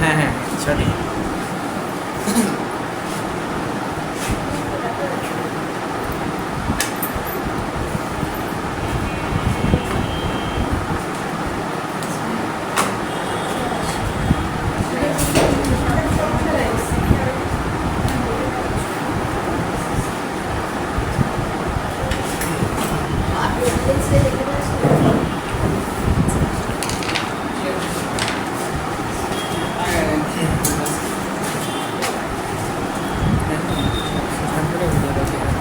হ্যাঁ হ্যাঁ সঠিক।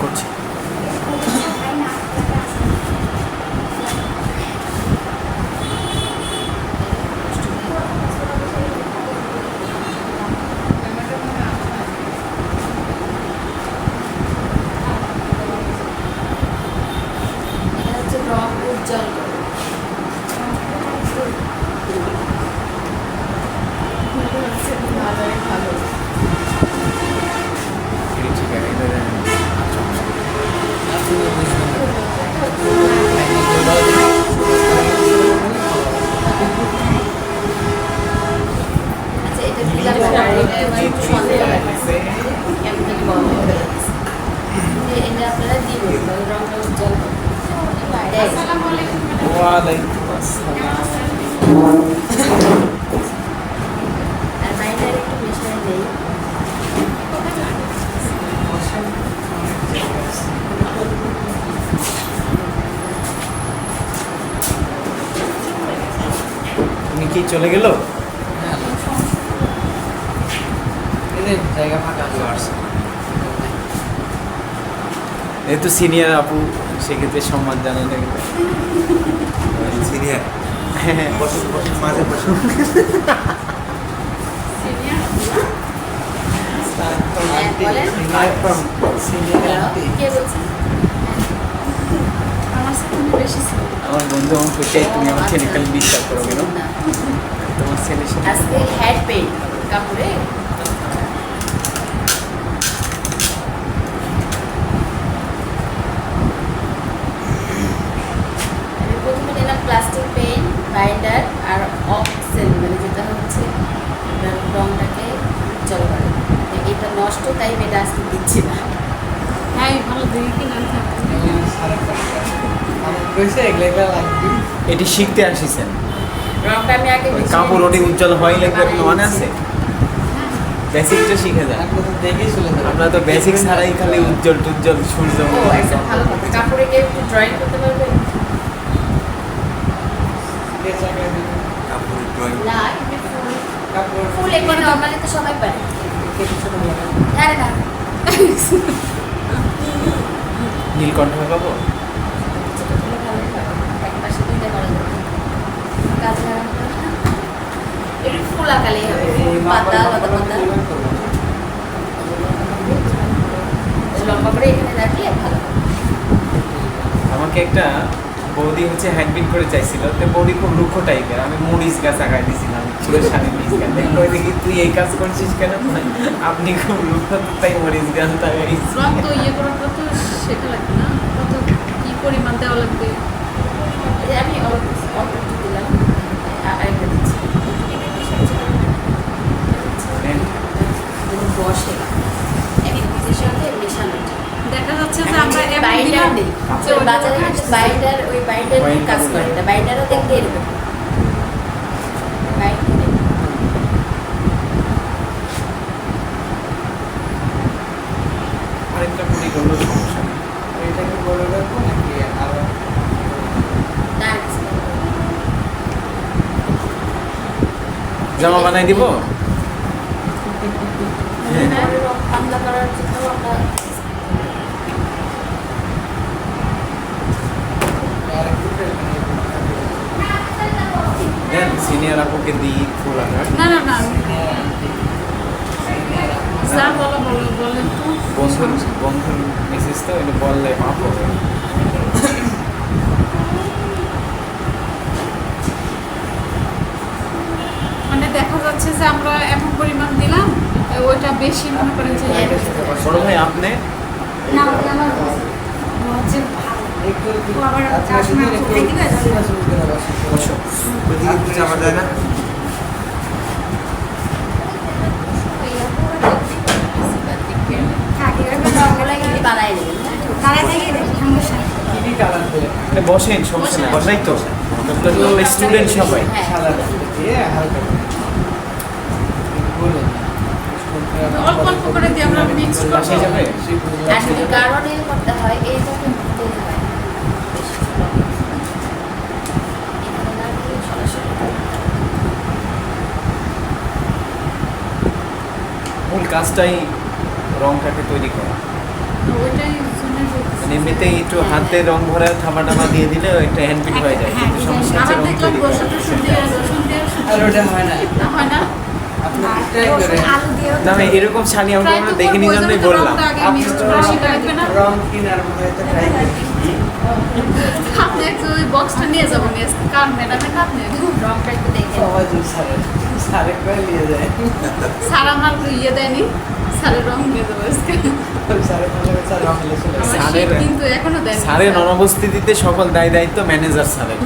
করছি। ঠিক আছে ওয়ালাইকুম আসসালাম। আর বাইরের একটু মিশাই দেই। তুমি কি চলে গেল? জায়গা ফাঁকা আছে। এই তো সিনিয়র আপু, সেক্ষেত্রে সম্মান জানাই না। সিনিয়র হ্যাঁ বসুন বসুন মাঝে বসুন। কে বলছেন? আমার সাথে তুমি বেশি ছিল। আমার বন্ধু আমাকে চাই তুমি আমার ছেলে খালি বিশ্বাস করো কেন? না। তোমার ছেলের সাথে আজকে হ্যাড পেইন্ট কাপড়ে আমি প্রথমে নিলাম প্লাস্টিক পেইন্ট, বাইন্ডার আর অক্সেল, মানে যেটা হচ্ছে আপনার রংটাকে উজ্জ্বল করে। এটা নষ্ট, তাই এটা আজকে দিচ্ছি না। হ্যাঁ ভালো দেখি কিনা থাকছে। এটি শিখতে আসিছেন? রংটা আমি আগে ওই কাপড় ওটি উজ্জ্বল হয় লাগবে আপনার মনে আছে? বেসিকটা শিখে যান। দেখেই চলে যাবে। আমরা তো বেসিক ছাড়াই খালি উজ্জ্বল টুজ্জ্বল সূর্য। ও একটা ভালো কথা, কাপড়ে গিয়ে একটু ড্রয়িং করতে পারবে? কাপড় ড্রয়িং না, এমনি ফুল এগুলো নর্মালি তো সবাই পারে। আরে না, নীলকণ্ঠ পাবো? ছোট ফুলে ভালো পারে। এক পাশে দুইটা করা যাবে। কাজ লাগানো করে না। একটু ফুল আঁকালেই হবে, পাতা পাতা লম্বা করে এখানে রাখলে ভালো হবে। আমাকে একটা বৌদি হচ্ছে হ্যান্ডপিন করে চাইছিল, তো বৌদি খুব রুক্ষ টাইপের। আমি মরিচ গাছ আগায় দিয়েছিলাম, চুলের সামনে মরিচ গাছ দেখো, দেখি তুই এই কাজ করছিস কেন? আপনি খুব রুক্ষ, তাই মরিচ গাছ লাগাইছি। রং তো ইয়ে করার পর তো শেখা লাগবে না, কত কি পরিমাণ দেওয়া লাগবে। এই আমি অল্প অল্প একটু দিলাম, আরেকটা দিচ্ছি। বসে একই পিসের সাথে মেশানো। দেখা যাচ্ছে যে আমরা এমন বাইন্ডার দিলাম নেই, যে ওটা বাজারে কিন্তু বাইন্ডার, ওই বাইন্ডার কাজ করে না। বাইন্ডারও দেখতে এরকম বাইন্ডার নেই। আরেকটা পুরি করলো সমস্যা নেই। এটাকে বলে রাখবো নাকি আরো না কিছু না। জামা বানাই দিব? হামলা করার জন্য আমরা দেন সিনিয়র আপুকে দিই ফুল আনার। না না না যা বলো বলো বলেন তো। বন্ধুর বন্ধুর মেসেজ তো, এটা বললে মাপ হবে। মানে দেখা যাচ্ছে যে আমরা এমন পরিমাণ দিলাম, ওইটা বেশি মনে করেন যে বড় ভাই আপনি না ওটা আমার হচ্ছে একটু ও আবার আচ্ছা কাশ্মীর একটু কোথায় দিবে? বসো। ওইদিকে একটু যাওয়া যায় না? মানে বসেন, সমস্যা নেই, বসাই তো আপনারা তো স্টুডেন্ট সবাই। হ্যাঁ। সাদা দিয়ে হালকা করে বলে অল্প অল্প করে দিয়ে আমরা mix করবো। বাসায় যাবে? আর যদি গাঢ় নীল করতে হয় এই যখন দিতে হয় বেশি রং। এখানে না দিয়ে সরাসরি মূল কাজটাই রংটাকে তৈরি করা। ওইটাই জন্যই বলতেছি। মানে এমনিতেই একটু হাতে রং ভরা থাবা টাবা দিয়ে দিলে একটা হ্যান্ড প্রিন্ট হয়ে যায়, কিন্তু সমস্যা হচ্ছে আবার রং দেখলাম তৈরি রসুন করা। টসুন দিয়ে রসুন দিয়ে আর ওটা হয় না না হয় না? আপনি ট্রাই করে না আমি এরকম শাড়ি আমরা Try তো দেখিনি করবো, ওই জন্যই জন্য তো বললাম। রংটা আগে mix করে শিখে রাখবে না? রং কিনার হয়তো ট্রাই করে আপনি একটু ওই বক্সটা নিয়ে যাবো নিয়ে কার ম্যাডামের কার নিয়ে রংটা একটু দেখে সবাই সারে সারে করে নিয়ে যায় স্যার আমার ইয়ে দেয়নি স্যারের রং দিয়ে দেবো আজকে। সারে ফেলে স্যার রং মিলে চলে আমার আসে। স্যারের- শীত কিন্তু এখনো দেয়নি স্যারের অনুপস্থিতিতে সকল দায় দায়িত্ব ম্যানেজার স্যারের।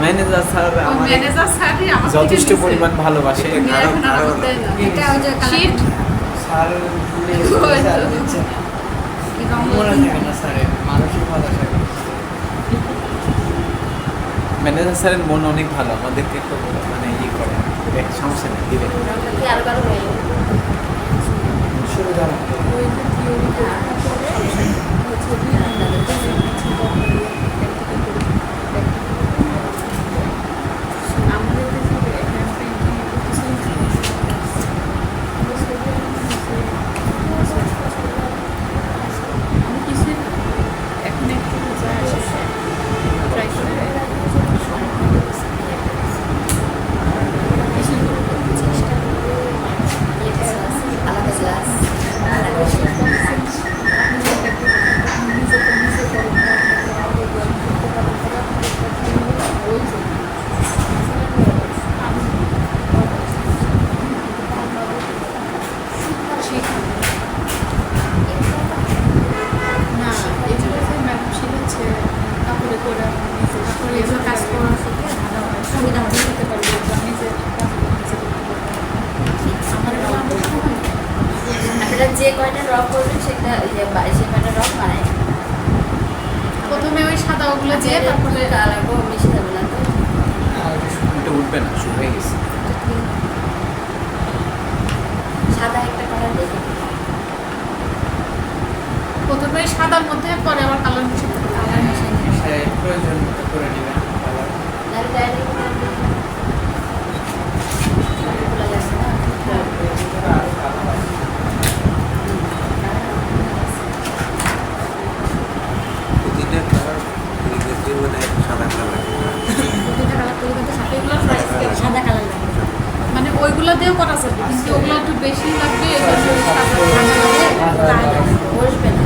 ম্যানেজার স্যার আমাদের ম্যানেজার স্যারই আমার থেকে যথেষ্ট নিছে। পরিমাণ ভালোবাসে। উনি এখন আর আমাকে দেয় না। এটা ওই যে শীত স্যার নিয়ে চলে স্যার দিচ্ছে না। মনে থাকে না স্যারের মানসিক হতাশা ম্যানেজার স্যারের মন অনেক ভালো, আমাদেরকে খুব মানে ইয়ে করে, দেখ সমস্যা নেই দিবে। রংটা কি আরো গাঢ় হয়ে যাবে? শুরু করা আলাদা গ্লাস আপনারা যে কয়টা রং করবেন সেটা সে কয়টা রং বানায় প্রথমে ওই সাদা ওগুলো দিয়ে তারপরে কালার মিশে যাবে না তো এটা উঠবে না, শুকিয়ে গেছে। সাদা একটা কালার দেখে প্রথমে ওই সাদার মধ্যে পরে আবার কালার মিশে কালার মিশে নিয়ে সে প্রয়োজন মতো করে নেবেন নাহলে ডাইরেক্ট খোলা যাচ্ছে না প্রতিটা কালার ক্ষেত্রে মানে সাদা কালার প্রতিটা কালার তৈরি করতে সাথে প্রাইস সাদা কালার লাগবে মানে ওইগুলো দিয়েও করা যাবে কিন্তু ওগুলো একটু বেশি লাগবে এই জন্য ওই সাদা ঠান্ডা লাগবে। বসবে না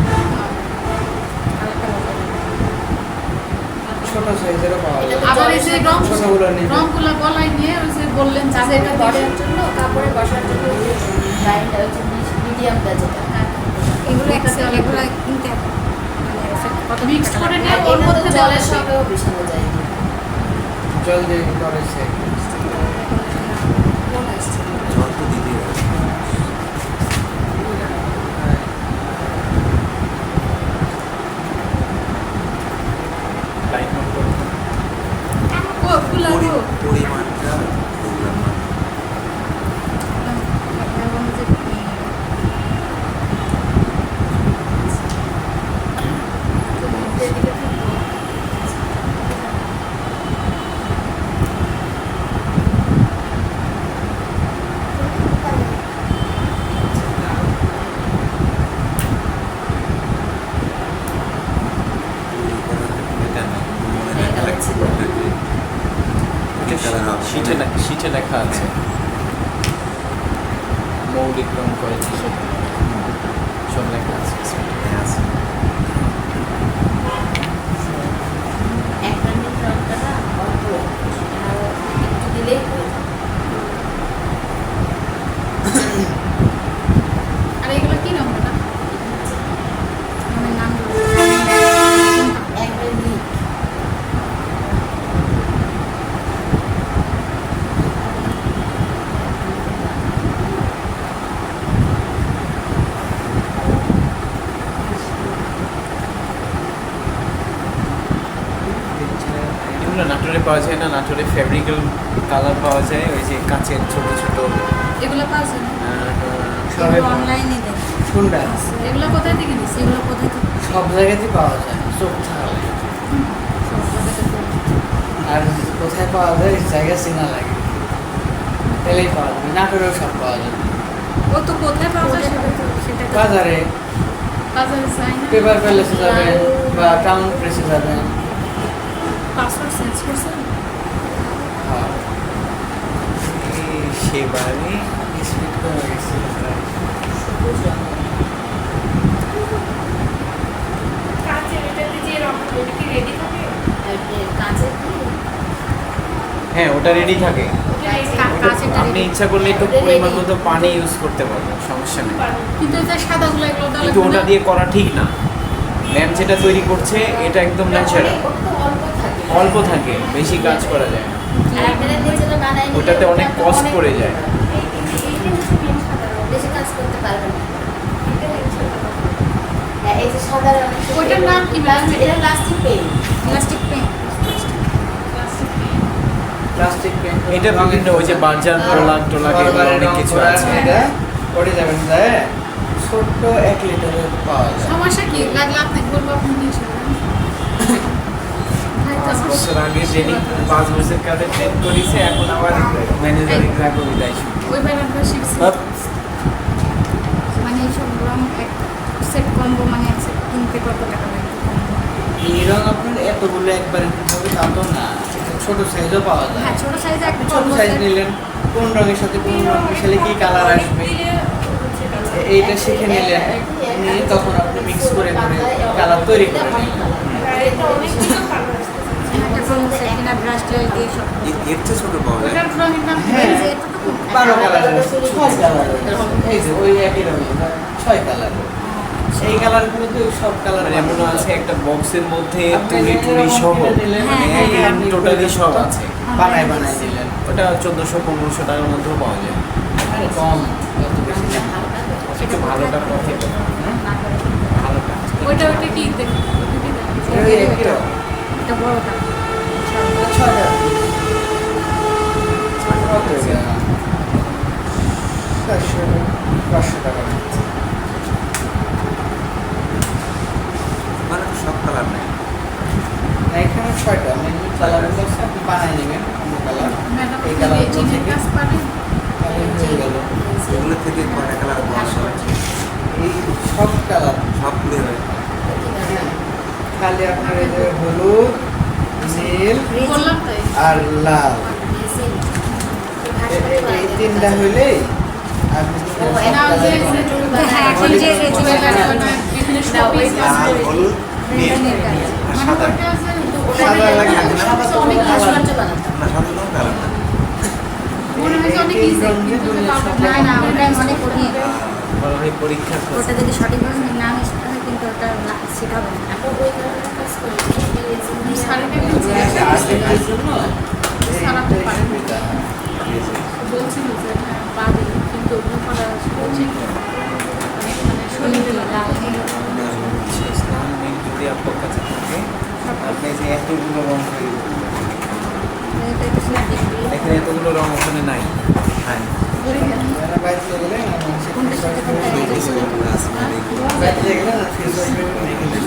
ছোট সাইজেরও পাওয়া যায় আবার এই যে রং ছোটগুলো নেবেন রংগুলো গলায় নিয়ে ওই যে বললেন যে কাপড়ে এটা দিলে বসার জন্য কাপড়ে বসার জন্য লাইনটা হচ্ছে মিডিয়ামটা যেটা এগুলো এক্সেল এগুলো কিনতে হবে। কত মিক্স করে নিয়ে আর ওর এটা তো মধ্যে জলের দেওয়া সঙ্গেও মিশানো যায় জল দিয়ে করেছে কোন আসছে জল তো দিতেই হবে লাইট নোট করুন। ও ফুলাবো পরিমাণটা বুঝলাম না এটা না মনে দেখা লাগছে এটা কালার হবে শীটে লেখা আছে মৌলিক রং কয়েকটি সব লেখা আছে। হ্যাঁ আছে এক মিনিট রংটা না অল্প আর একটু দিলেই হয়ে যায়। আর এগুলো কি রং না আমার নাম এক মিনিট পাওয়া যায় না, নাটোরে ফেব্রিক্যাল কালার পাওয়া যায়, ওই যে কাচের ছোট ছোট এগুলো পাওয়া যায় না? সবাই অনলাইনে দেয়। কোনটা এগুলো কোথায় থেকে নিচ্ছি? সেগুলো কোথায় থেকে? সব জায়গাতেই পাওয়া যায়, চোখ ছাড়া। আর কোথায় পাওয়া যায় জায়গা চেনা লাগে, এলেই পাওয়া যাবে। নাটোরেও সব পাওয়া যাবে, ও তো কোথায় পাওয়া যায় সেটা তো সেটা তো বাজারে, বাজারে যাই না। পেপার প্যালেসে যাবেন বা টাউন প্রেসে যাবেন। পাসওয়ার্ড চেঞ্জ করছেন? হ্যাঁ, সেবারে স্পিড কমে গেছে প্রায়। কাঁচের এটাতে যে রং ওটা কি রেডি থাকে? কাঁচের কি? হ্যাঁ ওটা রেডি থাকে। কাঁচেরটা আপনি ready। ইচ্ছা করলে একটু পরিমাণ মতো পানি ইউজ করতে পারবেন, সমস্যা নেই। কিন্তু এই যে সাদাগুলো এগুলো তাহলে কিন্তু ওটা দিয়ে করা ঠিক না। ম্যাম যেটা তৈরি করছে এটা একদম ন্যাচারাল, ওটা তো অল্প থাকে। অল্প থাকে, বেশি কাজ করা যায় না। আর আপনারা নিজেরা বানায় নিলে ওটাতে অনেক ওটা তো cost অনেক পড়ে যায়। বেশি কাজ করতে পারবেন না। হ্যাঁ, এই যে সাদা রঙের ওইটার নাম কি ম্যাডাম? এটা plastic paint. Plastic pen. Plastic pen, এটা বিভিন্ন ওই যে বাজার প্রোলাক টোলাক এগুলো অনেক কিছু আছে। পড়ে যাবেন যায়, ছোট্ট 1 লিটারের পাওয়া যায়। সমস্যা কি? লাগলে আপনি বলবো, আপনি নিয়ে এসবেন। 5 বছর আগে ট্রেনিং, 5 বছর কাজে ট্রেন করেছে, এখন আবার ম্যানেজারিং রাখো বিদায় শুরু। ওই ব্যাপারটা শিখছি। মানে এইসব রং এক সেট কম্বো, মানে এক সেট কিনতে কত টাকা লাগে? এই রং আপনার এতগুলো একবারে কিনতে হবে তা তো না, ছোট সাইজও পাওয়া যায়। হ্যাঁ, ছোট সাইজে একটা ছোট কম্বো সাইজ সেট। নিলেন, কোন রঙের সাথে কোন রং মিশালে কি কালার আসবে এইটা শিখে নিলেন, নিয়ে তখন আপনি মিক্স করে করে কালার তৈরি করে নিলেন। একটা কম্বো সেট কিনা ব্রাশ তেল দিয়ে সব। এর চেয়ে ছোট পাওয়া যায়। ওটার রঙের নাম কি? হ্যাঁ, এই যে এতটুকু 12 কালারের, 6 কালারের, এই যে ওই একই রঙের 6 কালারের। এই কালারগুলো তো সব কালার মানে এমন আছে একটা বক্সের মধ্যে আপনি তুলি টুলি যেরকম সহ, কিনে নিলেন, মানে হ্যাঁ, হ্যাঁ, আপনি টোটালি সব আছে। বানায় দিলেন। ওটা 1400-1500 টাকার মধ্যেও পাওয়া যায়। আরে কম, অত বেশি না। একটু ভালোটা প্রফিট, ভালোটা। ওইটা কি দেখি? ওই একই রকম। এটা বড়টা। 6,000 কত এটা? 400-500 টাকা। মানে সব কালার নেই। না, এখানে 6টা মেনু কালারগুলো আছে, আপনি বানায় নেবেন অন্য কালার। ম্যাডাম, এই এই কালারগুলো জিনের থেকে কাজ পারেন? তাহলে হয়ে গেল। এগুলো থেকে কয়টা কালার পাওয়া যায়? এই সব কালার, সবগুলো হয়। খালি আপনার এই যে হলুদ, নীল বললাম তাই। আর লাল, এই 3টা হইলেই আপনি সব না, ওই যে কালার হ্যাঁ, এখন যে এখানে শোপিস লাল, হলুদ, নীল রেজিমের কাজ। আর সাদা। সাদা লাগে না। অনেক ভাস্কর্য বানাতে না, সাদা কোনো কালার না। মনে হয় যে অনেক এই easy, রঙে কিন্তু দুনিয়ার সব না, না, ওটা অনেক কঠিন। বলা হয় পরীক্ষা ওটা যদি সঠিকভাবে না মিশতে হয় কিন্তু ওটা শেখাবে না। এখন ওই ধরনের কাজ করি শাড়িটা এগুলো একটা আর্টিস্টের জন্য সারাতে এইটাই পারেন। সুবিধা। বলছিল যে হ্যাঁ পারি, কিন্তু ওগুলো করা কঠিন। অনেক মানে শরীরে লাগে। ইসলাম নেই যদি আপনার কাছে থাকে, আপনি যে এতগুলো রং তৈরি করতে পারেন। এটা একটু সুন্দর দেখবি। এখানে এতগুলো রং ওখানে নাই। হ্যাঁ, যারা বাইরে গেলে না, মানুষের কোনটার সাথে কোনটা আসমানি বাইরে গেলে না, ফেস ওয়াশ করে নিয়ে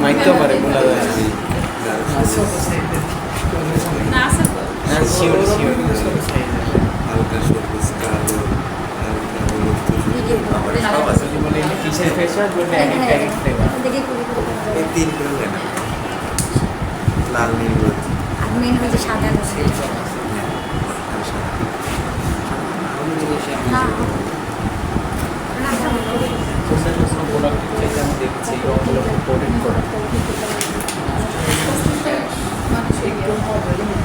মাইতেও পারে বলা যায় না। ছোট সাইজের না আছে তো। হ্যাঁ, শিওর শিওর। হালকা সবুজ, কালো, হালকা হলুদ, ভিডিও আমার সব আছে। যদি বলে এটা কিসের ফেশন, বললে এক একটা এক এক ফ্লেভার। দেখে করে করে এই 3 করে নেন। লাল, নীল, হলুদ আর মেন হচ্ছে সাদা রঙ। আর সাদা। না, রাখা ভালো। সুন্দর সুন্দর প্রোডাক্ট চাইতে আমি দেখছি রংগুলো প্রোডাক্ট করা। একটু হবে না।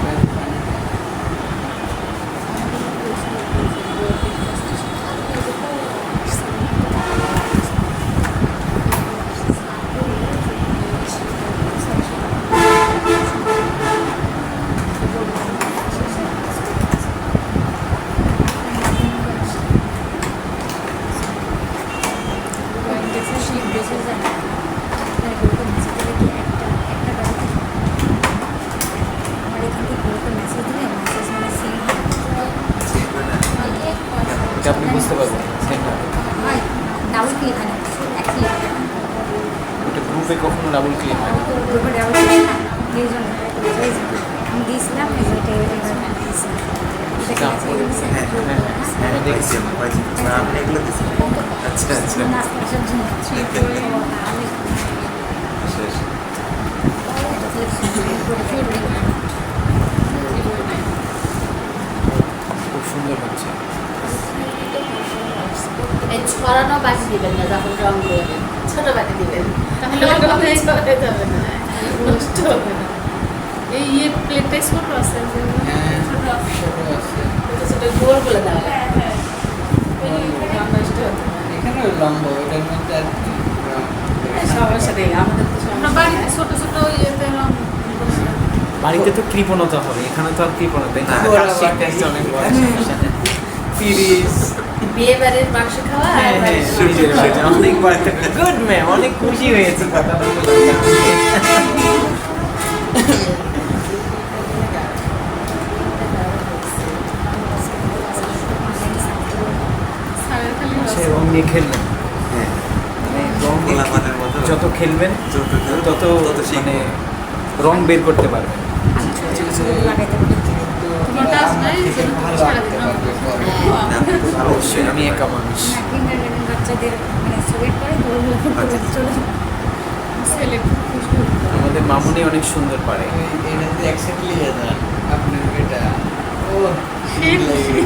ডাবল ক্লিন হয়। দুপুর ডাবল ক্লিন না এই জন্য এই যে আমি দিয়েছিলাম এই যে এটা এবার দিয়েছিলাম এটা কি আছে হ্যাঁ, হ্যাঁ, দেখছি আমরা পাইছি আপনি এগুলো দিচ্ছেন আচ্ছা আচ্ছা নাস্তা আসার জন্য আমি শেষ খুব সুন্দর হচ্ছে। এই ছড়ানো বাটি দিবেন না যখন রং করবেন, ছোট বাটি দিবেন, তাহলে রং ওটা করলে ছড়াতে যাবে না। নষ্ট হবে না। এই প্লেটটা ছোট আছে হ্যাঁ, ছোট ছোট আছে। ছোট ছোট গোল করে দেওয়া লাগে। রং নষ্ট হতে পারে। এখানে ওই লম্বা ওইটার মধ্যে আর কি রং। সমস্যা নেই, আমাদের তো আমরা সমস্যা বাড়িতে নেই। ছোট ছোট ইয়েতে রং বাড়িতে তো কৃপণতা হবে, এখানে তো আর কৃপণতা নেই। বড় কাশিটা হচ্ছে অনেক বড় সমস্যা নেই। 30 বিয়ে বাড়ির মাংস খাওয়া আর হ্যাঁ, বাড়ির হ্যাঁ, অনেক বার গুড ম্যাম, অনেক খুশি হয়েছি কথা বলে। সারের খালি সে রং নিয়ে খেলবেন, হ্যাঁ মানে রং নিয়ে গোলাপানের মতো যত খেলবেন তত মানে শিখবেন। রং বের করতে পারবেন। আমি ছোট ছোট ছবি লাগাইতে পারি তোমার কাজ নাই, থেকে যেটা ভালো সারাদিন রং লাগতে পারবে হ্যাঁ। না, আপনি তো ভালো অবশ্যই আমি একা মানুষ। না কিন্ডারগার্টেন বাচ্চাদের মানে ছবির পরে ওগুলো আচ্ছা। চলে ছেলে খুব খুশি হতো। আমাদের মামুনি অনেক সুন্দর পারে। এটাতে একসাথে নিয়ে যান আপনার এটা ও সেই খুশি।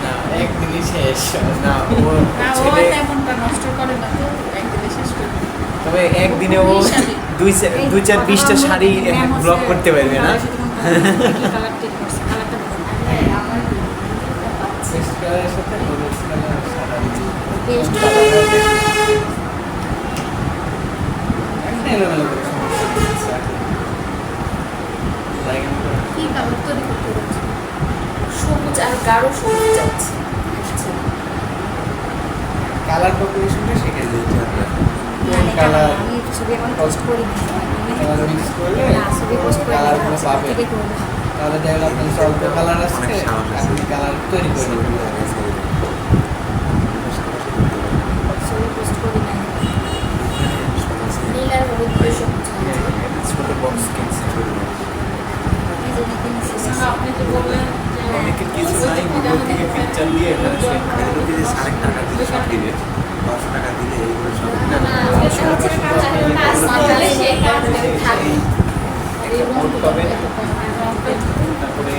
না একদিনই শেষ না, ও না, ও ছেলে তেমনটা নষ্ট করে না তো, একদিনে শেষ করে দেবে। তবে একদিনে ও শাড়ি। দুই চার 20টা শাড়ি ব্লক করতে পারবে না। কালার ঠিক করছে কালারটা শেষ করার সাথে হলুদ কালার সাদা বেস্ট এলোমেলো করে সমস্যা হচ্ছে। জায়গা মতো কি কালার তৈরি করতে হচ্ছে? সবুজ আর গাঢ় সবুজ যাচ্ছে। কালার কম্বিনেশনটা শিখে দিতে হবে মানে কালার আমি ছবি এখন পোস্ট করি কালার মিক্স করলে না ছবি পোস্ট করে কালারগুলো পাবে থেকে করবো তাহলে দেখলে আপনার অল্প কালার আসছে অনেক সাহস আছে। আপনি কালার তৈরি করে ছবি নেবেন। লাগে, ছবি লাগে। ছবি পোস্ট করি না নীল আর হলুদ করে সবুজ হ্যাঁ, হয়েছে। একটা ছোট বক্স কিনছে। এই জন্য কিনেছি না, আপনি তো বললেন যে অনেকের কিছু নাই, গুগল থেকে পিকচার দিয়ে এখানে সেট করে এগুলো দিলে 5,500 টাকা দিলে সব দিবে 500 টাকা দিলে এইগুলো সব দিবে। না, না, সেটা হচ্ছে কাজ মাতালে সেই কাজ থাকবে। একটা বোর্ড পাবেন, তারপরে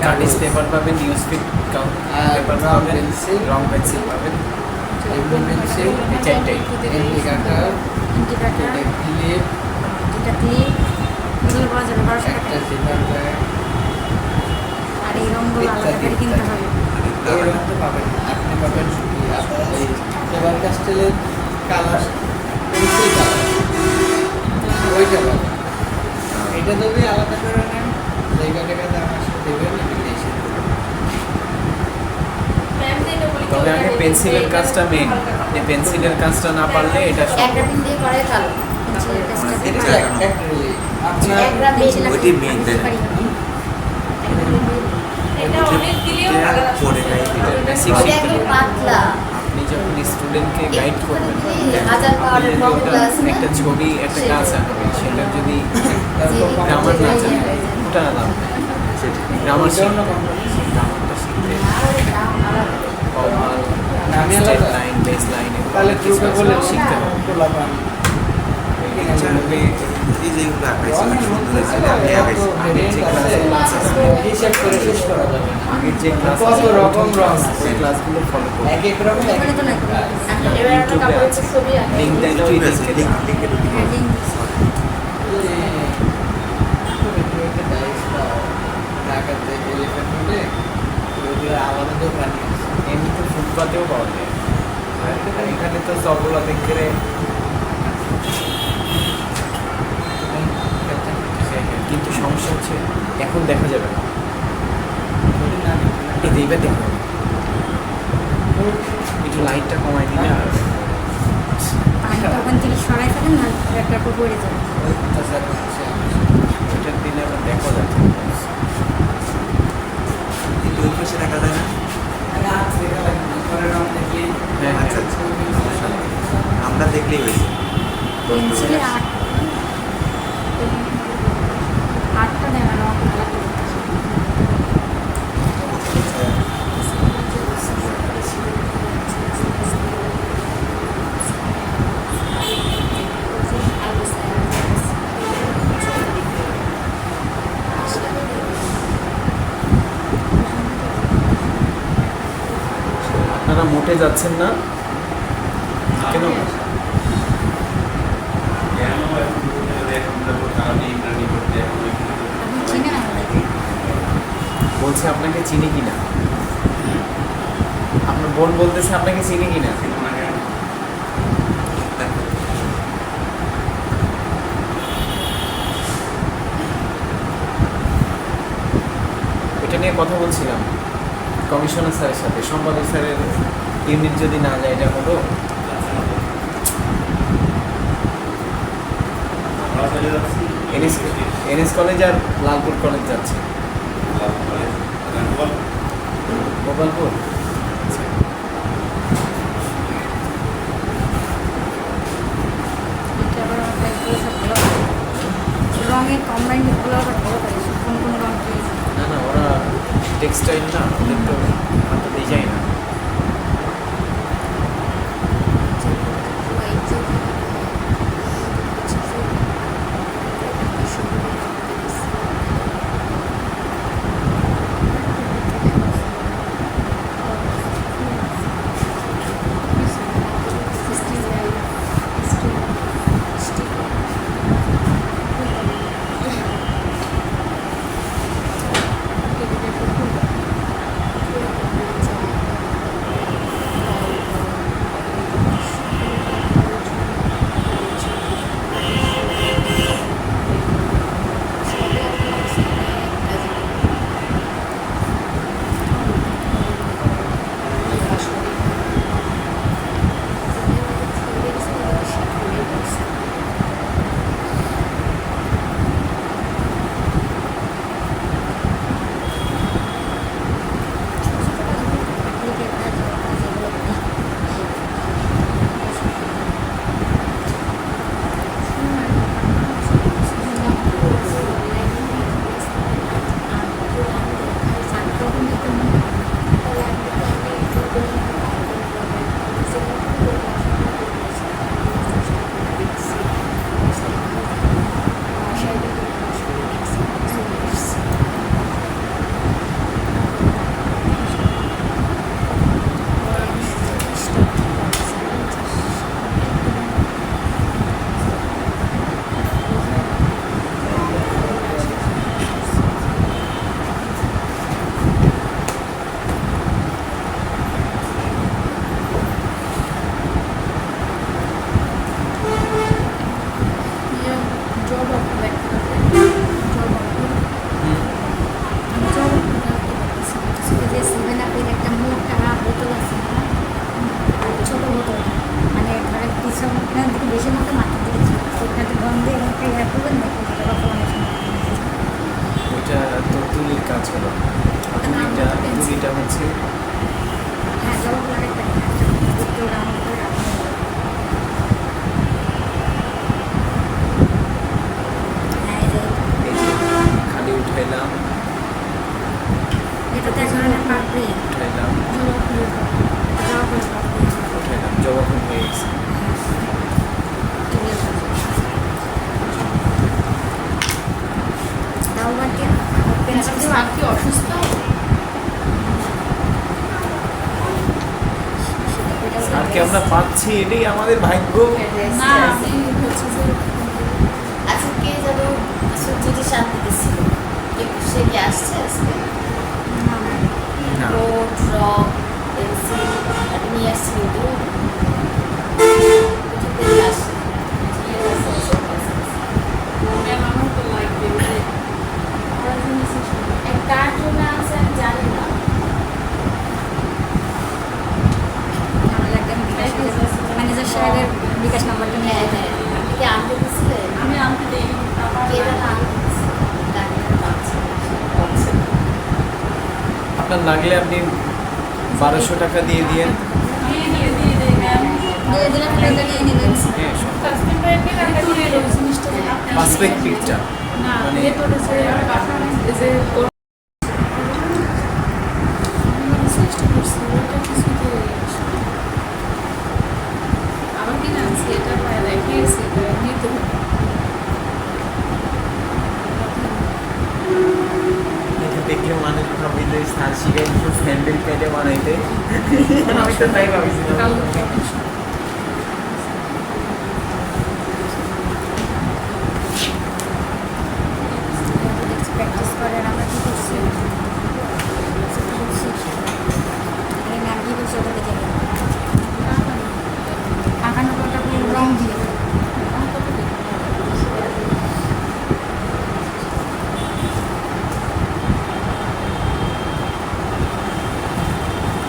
কার্ডিস পেপার পাবেন, নিউজ পেপার রং পাবেন, পেন্সিল। রং পেন্সিল পাবেন, এগুলো পেন্সিল এই চারটাই। ইন্ডিকেটর ইন্ডিকেটার এটা ক্লিপ দুটা ক্লিপ এগুলো পাওয়া যাবে 1200 একটা টাকায় জিপার ব্যাগ আর এই রঙগুলো আলাদা করে কিনতে হবে এই রঙটা পাবেন না। আপনি পাবেন শুধু আপনার এই ফেভার ক্যাস্টেলের কালার পেন্সিল কালার ওইটা পাবেন এটা যদি আলাদা করে নেন জায়গা টাকাতে আমার সাথে দেবেন এটা এসে দেবেন। তবে আগে পেন্সিলের কাজটা মেন, আপনি পেন্সিলের কাজটা না পারলে এটা একটা দিন দিয়ে করে ভালো। পেন্সিলের কাজটা এটা দিতে লাগানো। Actually, আপনার এক গ্রাম পেন্সিল বেশি ওইটাই main, তাই না? পারি না। এটা অনেক দিলেও এটা কালার আসবে। পরে নাই, এটা basic ওটা শিখতে একদম হবে। পাতলা। আপনি যখন স্টুডেন্টকে গাইড করবেন, হাজার পাওয়ারের আপনি কম যদি ক্লাস না? একটা ছবি একটা গাছ আঁকবেন, সেটা যদি যে গ্রামার না যে- জানে ওটা না দাম গ্রামার ওইটা অন্য শিখতে company। গ্রামারটা শিখতে আর দাম আলাদা। কমাল, আমি স্টেট আলাদা। লাইন, বেস লাইন তাহলে গ্রুপে বলে শিখতে হবে। পোলাপান এই যেগুলো আঁকাইছে অনেক সুন্দর হয়েছে, আপনি আঁকাইছেন। হিসাব করে শেষ করা যাবে না। আগের যে ক্লাস কত রকম রং আছে। সেই ক্লাসগুলো ফলো করুন। এক এক রকম এক ওখানে তো না এক কাজ। এবার একটা ইউটিউবে কাপড়ের আছে। ছবি আঁকে। লিঙ্ক দেয় তো, ওই লিঙ্কে দিন। লিখে দিন। হ্যাঁ, link দিছি। ঢাকাতে এলিফ্যান্ট রোডে ওগুলো আলাদা দোকান আছে। এমনিতে ফুটপাতেও পাওয়া যায়। আর এখানে তো সবগুলো দেখতে কিন্তু সমস্যা হচ্ছে এখন দেখা যাবে না, এই এইবার দেখা যাবে। একটু লাইটটা কমাই দিলে আর পানিটা ওখান থেকে সরাই ফেলেন না একটা পড়ে যাবে ওইটার দিনে আবার দেখা যাচ্ছে। কিন্তু ওই পাশে রাখা যায় না? হ্যাঁ, আচ্ছা আচ্ছা, সমস্যা নেই। আমরা দেখলেই হয়েছে। পেন্সিলে 8 আপনারা মোটে যাচ্ছেন না কেন? আপনি চিনেন আমাদেরকে? বলছে আপনাকে চিনি কিনা। আপনার বোন বলতেছে আপনাকে চিনি কিনা। এটা নিয়ে কথা বলছিলাম কমিশনার স্যারের সাথে। সম্পাদক স্যারের ইউনিট যদি না যায় এটা হলো। এনএস কলেজ আর লালপুর কলেজ যাচ্ছে। গোপালপুর এটা আবার আমার ব্যাগগুলো সব ভালো পারে। রঙের কম্বাইন্ডগুলো আবার ভালো পারে, কোন কোন রঙ কি। না না, ওরা টেক্সটাইল না, ওদের তো হাতে ডিজাইন না। যে সেভেন আপের একটা মোটা বোতল আছে না, ছোটো বোতল, মানে ধরে পিছন থেকে বেশি মতো মাথা দিয়েছে, ওখানে গন্ধে একটা ইয়ে করবেন দেখুন, এটা অনেক সময় ওইটা তো তুলির কাজ হলো। তুলিটা হচ্ছে হ্যাঁ জবাব লাগাতে পারি একটু রাউন্ড করে রাখতে হবে। হ্যাঁ এই যে খালি উঠাইলাম এটা তো এক ধরনের পাপড়ি, উঠাইলাম জবা ফুলের পাপড়ি। উঠাইলাম, জবা ফুল হয়ে গেছে। দাও বাকি পেন্সিল দিয়ে আর কি অসুস্থ? আর কি আমরা পাচ্ছি, এটাই আমাদের ভাগ্য। না আমি হচ্ছে যে আজকে কে যেন সূর্যটি শান্তি দিচ্ছিল, কিন্তু সে কি আসছে আজকে? না। নোট, রং, পেন্সিল আমি নিয়ে আসছি, কিন্তু কিছুতেই আসে না। ম্যাম আমার তো লাগবে যে পড়াশোনা শেষ হলো। কার জন্য আছে আমি জানি না। ম্যানেজার সাহেবের বিকাশ নাম্বারটা নিয়ে হ্যাঁ হ্যাঁ, আপনি কি আনতে দিচ্ছিলেন? আমি আনতে দেই আমার কে যেন আনতে দিচ্ছিল, জানি না, পাচ্ছি না, পাচ্ছি না। আপনার লাগলে আপনি 1200 টাকা দিয়ে দিয়েন। দিয়ে দেই ম্যাম। দিয়ে দিলাম, পেনটা নিয়ে নিলেন। হ্যাঁ, ভেতরের ওই জিনিসটা পার্সপেক্টিভটা না মানে ভেতরে যে যে চেষ্টা করছি ওটা কিছুতে আমার কি না আছে এটা পায়ে রেখেছি নিতে হবে। এটা দেখলে মানে ভাবিলে স্যার শিখাই স্যান্ডেল পেটে বানাইতে আমি তো তাই ভাবিছিলাম কালো প্র্যাকটিস করেন আমরা কি করছি এখানে আর কি করছি ওটা দেখে নিন আঁকানো কোটা পুরো রং দিয়ে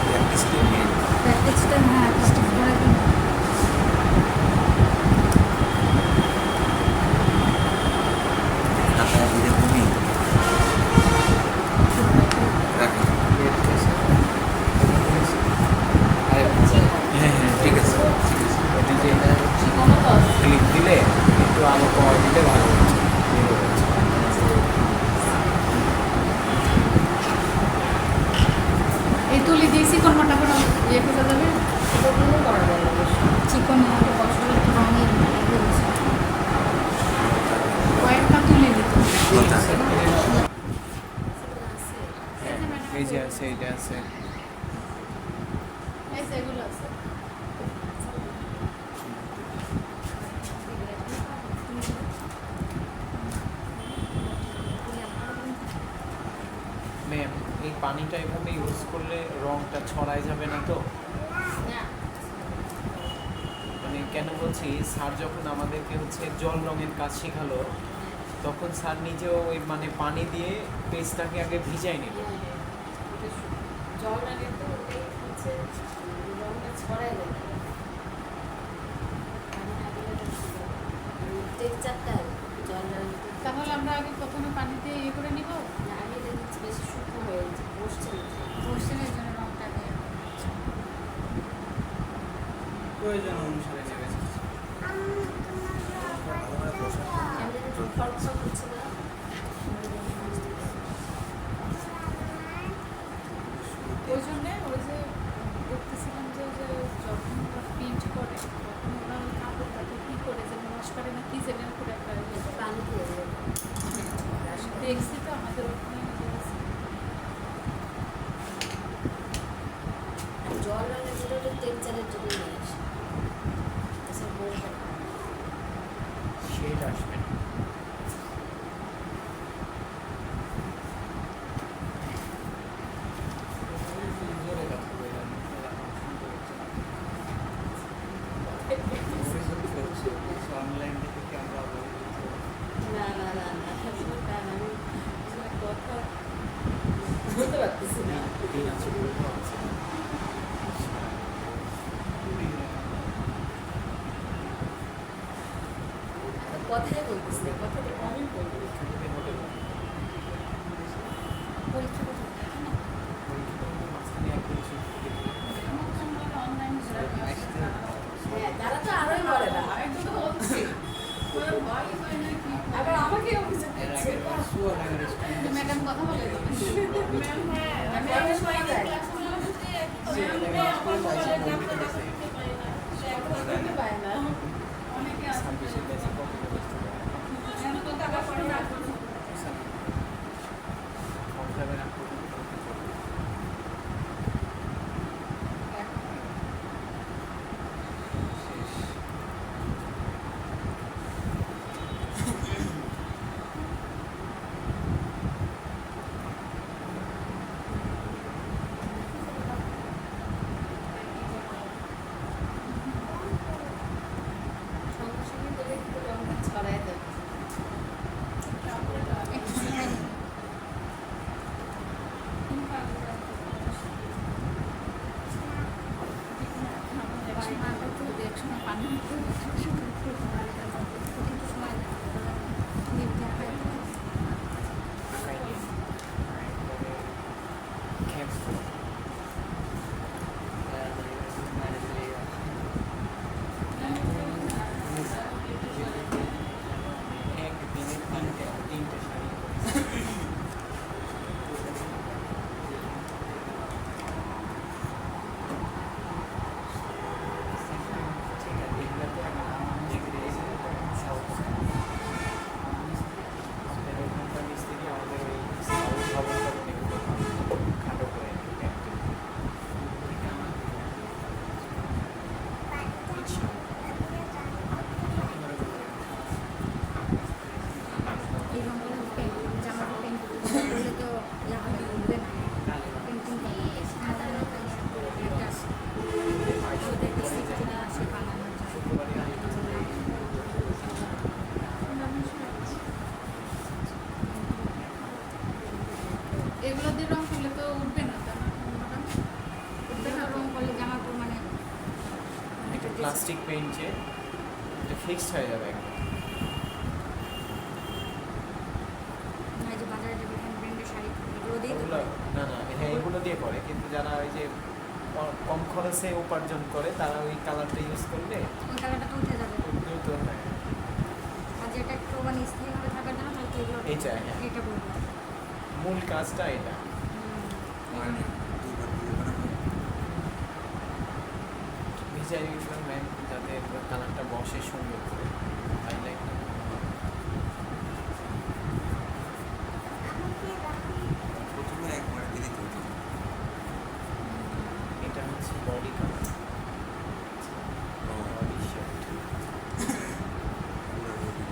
প্র্যাকটিসটা হ্যাঁ প্র্যাকটিস করে দিন হ্যাঁ হ্যাঁ ঠিক আছে ওটি যে শিখানো তো আছে। ক্লিক দিলে একটু আলো পাওয়া দিলে ভালো হচ্ছে এই তুলি দিয়েছি কোন মোটা করে ইয়ে করে যাবে এটা দিয়েও করা যায় অবশ্য। চিকন বছরের রঙের এগুলো হচ্ছে। কয়েকটা তুলে দিত এই যে আছে এইটা আছে এই যে এগুলো আছে ম্যাম এই পানিটা এভাবে ইউজ করলে রংটা ছড়ায় যাবে না তো না, মানে কেন বলছি স্যার যখন আমাদেরকে হচ্ছে জল রঙের কাজ শেখালো তখন স্যার নিজেও ওই মানে পানি দিয়ে পেজটাকে আগে ভিজাই নিল জল লাগে তো ওটাই হচ্ছে রংটা ছড়ায় যায় টেক্সচারটা জল লাগে তাহলে আমরা আগে প্রথমে পানি দিয়ে ইয়ে করে নিব না আমি এটা হচ্ছে বেশি শুকনো হয়ে যাচ্ছে বসছে না কোশ্চেনের জন্য রংটা দিয়ে প্রয়োজন অনুসারে নেবে আমি যদি ফর্সা করছি না ওই জন্যে ওই যে দেখতেছিলাম যে ওই যে যখন ওরা প্রিন্ট করে তখন ওরা ওই কাপড়টাকে কী করে যে মশকারে না কি জেনের করে একটা ইয়ে করে। পানি দিয়ে দেবো দেখছি তো আমাদের ওখানে ইয়ে আছে। আর জল লাগে যেটা ওটা টেক্সচারের জন্য নিয়ে আসে আচ্ছা বলতে শেড আসবে না। জোরে কথা বললাম অনলাইন থেকে আমরা না না না না আসলে কারণ আমি আসলে কথা বলতে পারতেছি না দিন আছে বলতে আছে কথাই বলতেছি না কথাটা কমই বলবো পরীক্ষা করতে মাঝখানে একদিন ছুটি অনলাইন হ্যাঁ তারা তো আরোই করে না একদম তো বলছি ওরা ভয় হয় না কি আবার আমাকে অভিযোগ এর দিচ্ছে আগে সুয়ার আগে স্টুডেন্ট ম্যাডাম কথা বলে আমি অনেক সময় যাই শুনতে পাই না অনেকে আছে ছাব্বিশের ব্যাচে কত কম যাবে না শেষ সঙ্গে সঙ্গে তোকে একটু রঙটা ছড়ায় দেবে একটু সময় নিন। একসময় পানি একটু সময় নিতে হবে। আঁকাই নিয়ে খ্যাপ একদিনে তিনটে শাড়ি মিস্ত্রি আমাদের ওই সাউথ ভবনটা দেখতে প্লাস্টিক পেইন্টে এটা ফিক্সড হয়ে যাবে একদম। এই যে বাজারে যে বিভিন্ন ব্র্যান্ডের শাড়ি রোদেই তো ওগুলো না না হ্যাঁ এগুলো দিয়ে করে, কিন্তু যারা ওই যে কম খরচে উপার্জন করে তারা ওই কালারটা ইউজ করলে ওই কালারটা তো উঠে যাবে। খুব দ্রুত হয়। আর যেটা একটু মানে স্থায়ীভাবে থাকার জন্য হয়তো এগুলো এইটা, হ্যাঁ। এটা বলবো। মূল কাজটা এটা। মানে দুইবার দিয়ে বানাবো। ভিজাই দিয়েছিলাম ম্যাম যাতে কালারটা বসে সুন্দর করে হাইলাইটটা। প্রথমে একবার দিয়ে দিতে হতো। এটা হচ্ছে বডি কালার, বডি শেড। পুরো বডি।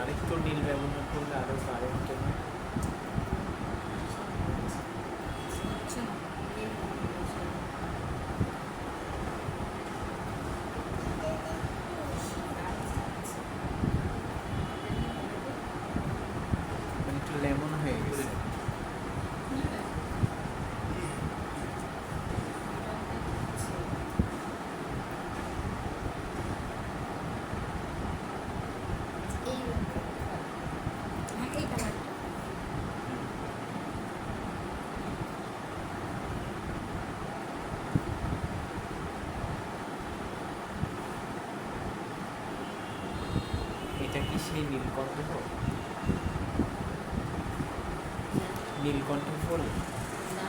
আরেকটু নীল ব্যবহার করলে আরো আরেকটু আচ্ছা, মানে একটু লেমন হয়ে গেছে। এই হ্যাঁ এই কালারটা এটা কি সেই নীলকণ্ঠ ফুল? নীলকণ্ঠ ফুল না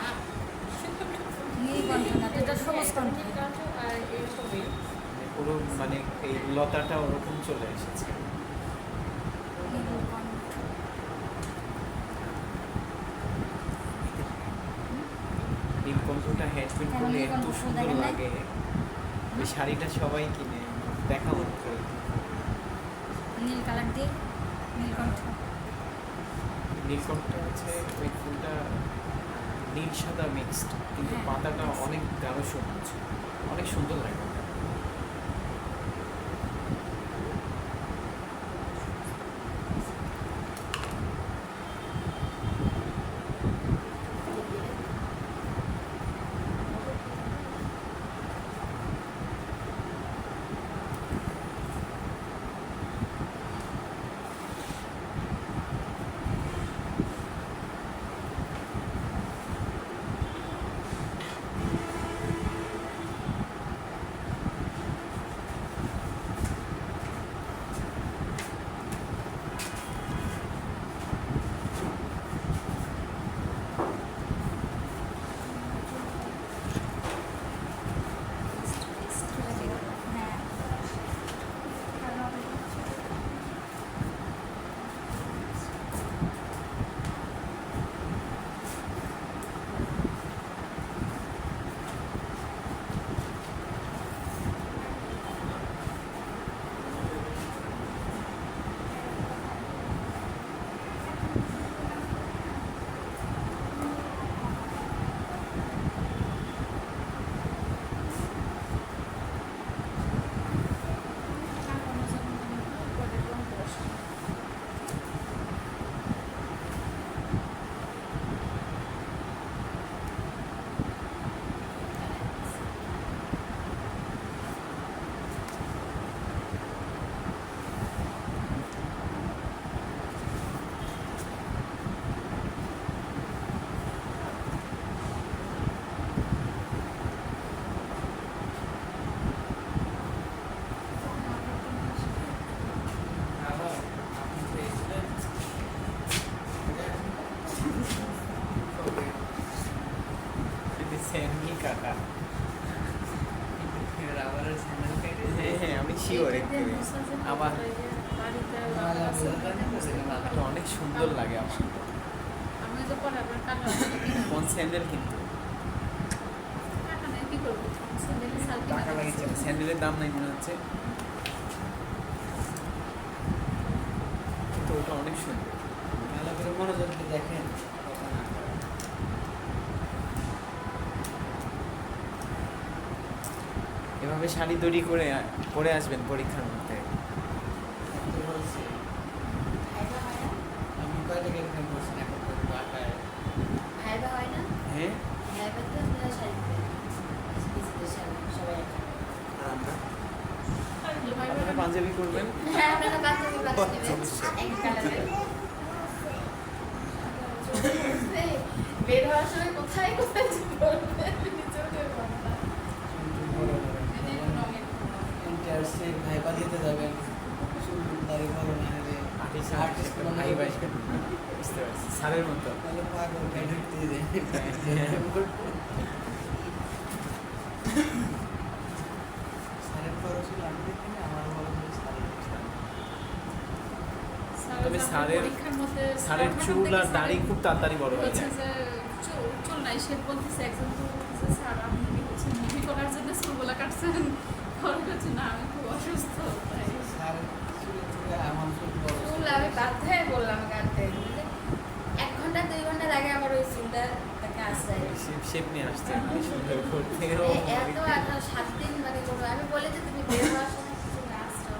নীলকণ্ঠ না, এটা সবুজ কণ্ঠ। আর এসবই মানে পুরো মানে এই লতাটা ওরকম চলে এসেছে। নীলকণ্ঠ নীলকণ্ঠটা হ্যান্ডপিন কেন করলে এত নীলকণ্ঠ ফুল সুন্দর দেখেন নাই? লাগে। ওই শাড়িটা সবাই কিনে দেখা মাত্র। নীল কালার দিয়ে নীলকণ্ঠ। নীলকণ্ঠটা হচ্ছে ওই ফুলটা নীল সাদা মিক্সড, কিন্তু হ্যাঁ, পাতাটা mixed। অনেক গাঢ় সবুজ, অনেক সুন্দর লাগে। হ্যাঁ আবার আপনি তো এসেছিলেন কিন্তু স্যান্ডি কাটা। রাবারের স্যান্ডেল কেটে হ্যাঁ হ্যাঁ, আমি শিওর একটু আমার বাড়িতে এটা অনেক সুন্দর লাগে আমার। আমি তো পরে আপনার কালো কোন স্যান্ডেল কিন্তু টাকা নেই কি করবো স্যান্ডেল সালকি টাকা লাগিয়েছে স্যান্ডেলের দাম নাই মনে হচ্ছে, কিন্তু ওটা অনেক সুন্দর। ভালো করে মনোযোগ দিয়ে দেখেন কথা না করেন। এভাবে শাড়ি তৈরি করে পরে আসবেন পরীক্ষার মধ্যে। তো বলছি, ভাইবা হয় না আমি কয়টা এখানে বসে এখন তো বাসায় ভাইবা হয় না হ্যাঁ, ভাইবা তো আপনারা শাড়ি পরেন বিজনেস শাড়ি সবাই একটা আর আমরা আর ভাই আপনারা পাঞ্জাবি করবেন। হ্যাঁ আপনারা বাচ্চাকে বাচ্চা নেবেন এক কালারের বের হওয়ার সময় কোথায় কোথায় যে বলবেন নিজেও টের পাবেন না। ইন্টারসে ভাইবা দিতে যাবেন চুল দাড়ি বড় না হলে আর্টিস্ট ভাই ভাই বুঝতে পারছি, স্যারের মতো। তাহলে পাগল গাইড দিয়ে দেয় স্যারের খরচ হলো আমি দেখিনি আমার বড় হলো স্যারের তবে স্যারের- পরীক্ষার মধ্যে স্যারের চুল আর দাড়ি খুব তাড়াতাড়ি বড় হয়ে হচ্ছে যায়। যে চুল নাই সে বলতেছে একজন তো বলতেছে স্যার আপনি কি হচ্ছে মুভি করার জন্য চুলগুলো কাটছেন খরচ হচ্ছে না আমি খুব অসুস্থ তাই স্যারের চুলের থেকে আমার চুল বড় চুল আর শেপ নিয়ে আসছে কি সুন্দর করতে ও এত 7 দিন মানে করবো আমি বলে যে তুমি বের হওয়ার সময় কিছু নাচছো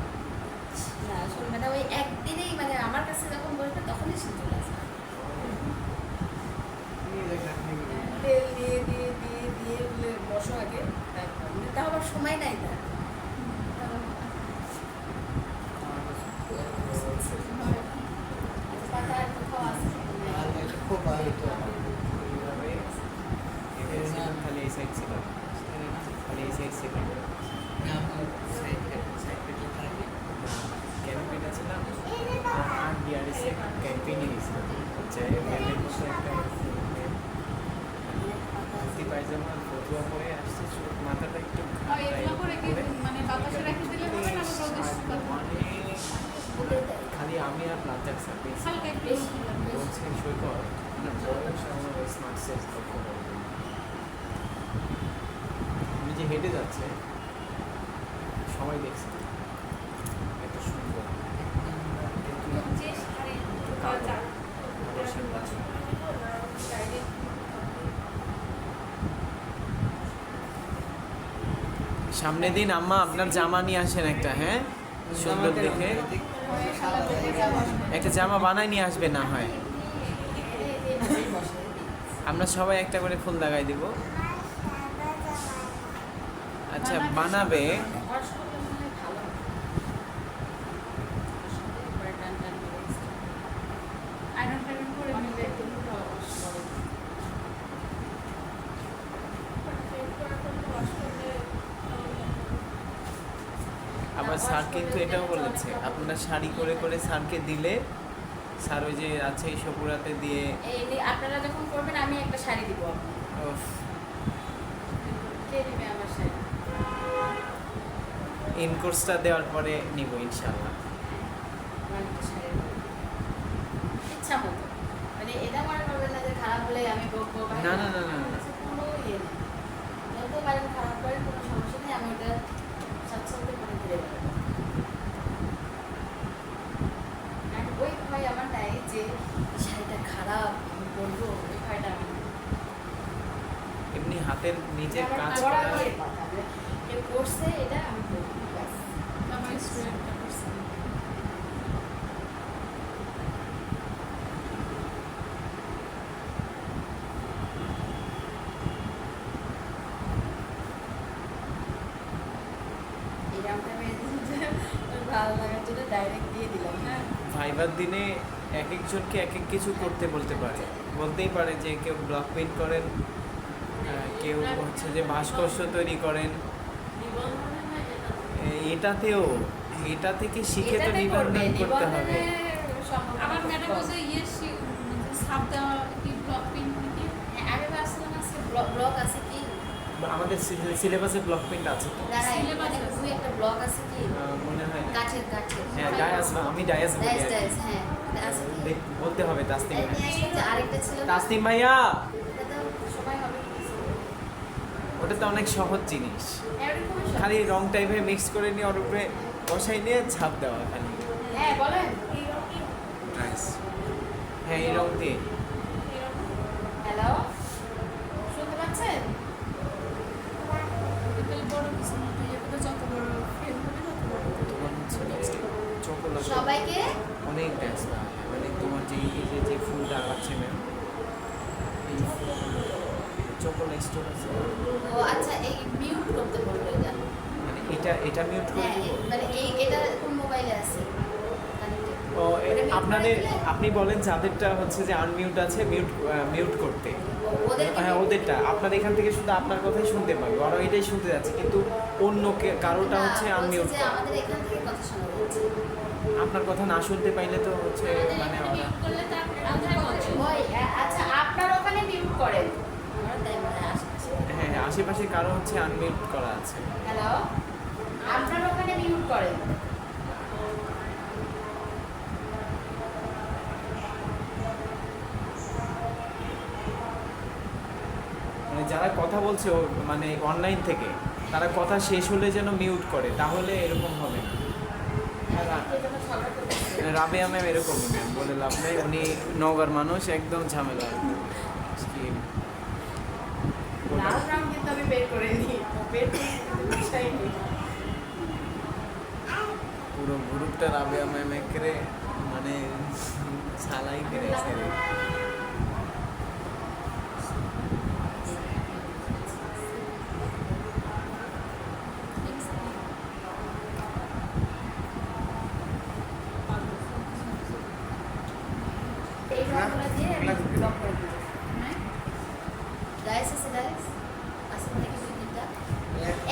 না আসলে মানে ওই একদিনেই মানে আমার কাছে যখন বলবে তখনই সে চলে আসবে তেল দিয়ে দিয়ে দিয়ে দিয়ে বলে বসো আগে তারপর তাও আবার সময় নাই না পাতা আর কোথাও আছে আর একটা খুব ভালো হতো এইভাবে এখানে ছিল, খালি এই সাইড ছিল খালি এই সাইড ছিল ক্যাম্পেইনে ছিলাম আর বিআরএসে ক্যাম্পেইনে গেছিলাম হচ্ছে মেলের মতো একটা ধুতি পায়জামা ফতুয়া পরে আসছে মাথাটা একটু এগুলো করে কি মানে বাতাসে রেখে দিলে হবে না রোদে শুকাতে মানে খালি আমি আর লাজ্জাক স্যার হালকা একটু বলছে সৈকত না বয়স আমার স্মার্ট সেন্স লক্ষ্য করবে উনি যে হেঁটে যাচ্ছে সবাই দেখছে এত সুন্দর যে শাড়ি সামনের দিন আম্মা আপনার জামা নিয়ে আসেন একটা, হ্যাঁ সুন্দর দেখে একটা জামা বানায় নিয়ে আসবে না হয় আমরা সবাই একটা করে ফুল লাগাই দিব। আচ্ছা বানাবে আয়রন টাইরন করে নিলে একটু আবার স্যার কিন্তু এটাও বলেছে আপনারা শাড়ি করে করে স্যারকে দিলে স্যার ওই যে আছে এই সপুরাতে দিয়ে আপনারা যখন করবেন আমি একটা শাড়ি দিব উফ, কে দিবে আমার শাড়ি ইনকোর্সটা দেওয়ার পরে নিব ইনশাল্লাহ। আমার একটা শাড়ি দিব। ইচ্ছা মতো মানে এটা মনে করবেন না যে খারাপ হলে আমি বকবো বা না, না, না, না, না। কোনো ইয়ে নেই যত পারেন খারাপ করেন কোনো সমস্যা নেই আমি ওটা স্বাচ্ছন্দ্যে করে দিতে পারবো আর ওই ভয় আমার নাই যে শাড়িটা খারাপ আমি বলবো ওই ভয়টা আমার নেই। এমনি হাতের নিজের আমার কাজ করা করা নিয়ে কথা, মানে কেউ করছে এটা আমি বলবো ব্যাস। আমার স্টুডেন্টটা করছে এরকমটা আমি ভালো লাগার জন্য ডাইরেক্ট দিয়ে দিলাম হ্যাঁ ভাইবার দিনে এক একজনকে এক এক কিছু করতে বলতে পারে, বলতেই পারে যে কেউ ব্লক পেইন্ট করেন, কেউ হচ্ছে যে ভাস্কর্য তৈরি করেন, এটাতেও এটা থেকে শিখে তো এটাতে নিবন্ধন করবে, করতে হবে। নিবন্ধনে সম্ভব আমার না। ম্যাডাম বলছে ছাপ দেওয়া কি ব্লক প্রিন্ট কি হ্যাঁ, আমি ভাবছিলাম আজকে ব্লগ আছে কি আমাদের সিলেবাসে ব্লক পেইন্ট আছে তো দাঁড়াই Syllabus মানে আছে। দুই একটা ব্লগ আছে কি মনে হয় না। কাঠের হ্যাঁ ডায়াস, আমি ডায়াস বলি ডাইস আর কি। ডাইস হ্যাঁ আছে কি বলতে হবে তাসনিম এই নিয়ে আসলে যে আরেকটা ছিল না, তাসনিম ভাইয়া, এটা তো সময় হবে ওটা তো অনেক সহজ জিনিস, এরকমই সব। খালি রং টাইপে মিক্স করে নিয়ে ওর উপরে বসাই নিয়ে ছাপ দেওয়া খালি। হ্যাঁ বলেন নাইস। হ্যাঁ এই রং দিয়ে হ্যালো শুনতে পাচ্ছেন তাহলে বড় কিছু না তুই এটা যত বড় ফ্রেম হবে তত বড় তোমার হচ্ছে চকোলেট সবাইকে অনেক ব্যস্ত, মানে তোমার যে এই যে ফুলটা আছে ম্যাম, এই চকোলেট স্টোর আছে ও আচ্ছা এই মিউট করতে বলবো এটা মানে এটা মিউট করে হ্যাঁ দিব। মানে এটা কোন মোবাইলে আছে ও এটা mute আপনাদের করে দিলে? আপনি বলেন যাদেরটা হচ্ছে যে আনমিউট আছে মিউট করতে, ওদেরকে হ্যাঁ mute ওদেরটা আপনার এখান থেকে শুধু আপনার কথাই শুনতে পাবে, ওরা এটাই শুনতে যাচ্ছে, কিন্তু অন্য কারোটা না, হচ্ছে বলছি আনমিউট যে আমাদের এখান থেকে কথা শোনা যাচ্ছে আপনার কথা না শুনতে পাইলে তো হচ্ছে মানে ওরা মিউট করলে তার আলাদা কথা ওই আচ্ছা আপনার ওখানে মিউট করেন আমার তাই মনে হয় আশেপাশে হ্যাঁ হ্যাঁ আশেপাশে কারো হচ্ছে আনমিউট করা আছে। হ্যালো আপনার ওখানে মিউট করেন মানে যারা কথা বলছে মানে অনলাইন থেকে তারা কথা শেষ হলে যেন মিউট করে, তাহলে এরকম হবে না। এজন্য সবাই করতেছে রাবেয়া ম্যাম এরকম ম্যাম বলে লাভ নেই, উনি নওগাঁর মানুষ, একদম ঝামেলা। লাল রং কিন্তু আমি বের করে দিই, বের করে কিন্তু বিষয় নেই। পুরো গ্রুপটা রাবেয়া ম্যাম করে মানে ছালাই করে ছেড়ে এই রংগুলো দিয়ে আমি ব্লক করে দিই। ডাইস আছে, ডাইস আছে মানে কি দুই তিনটা,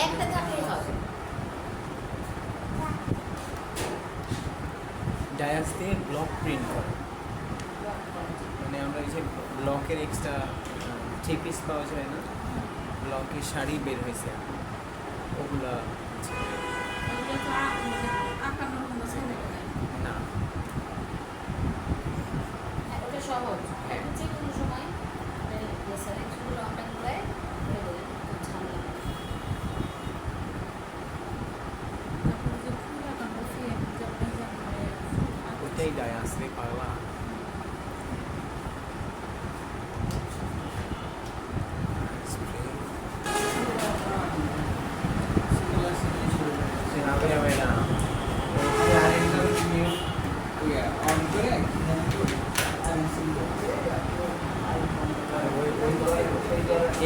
একটা থাকলেই হবে। ডায়াস দিয়ে ব্লক প্রিন্ট করে, মানে আমরা এই যে ব্লকের এক্সট্রা 3 পিস পাওয়া যায় না, ব্লকের শাড়ি বের হয়েছে এখন, ওগুলা না হ্যাঁ, ওটা সহজ, এটা যে কোনো সময় স্যার শুধু রংটা গুলায় করে দেবেন, খুব ঝামেলা নেই। ওইটাই ডায়াস রে পাওয়া। রাবেয়া ম্যাডাম অন করে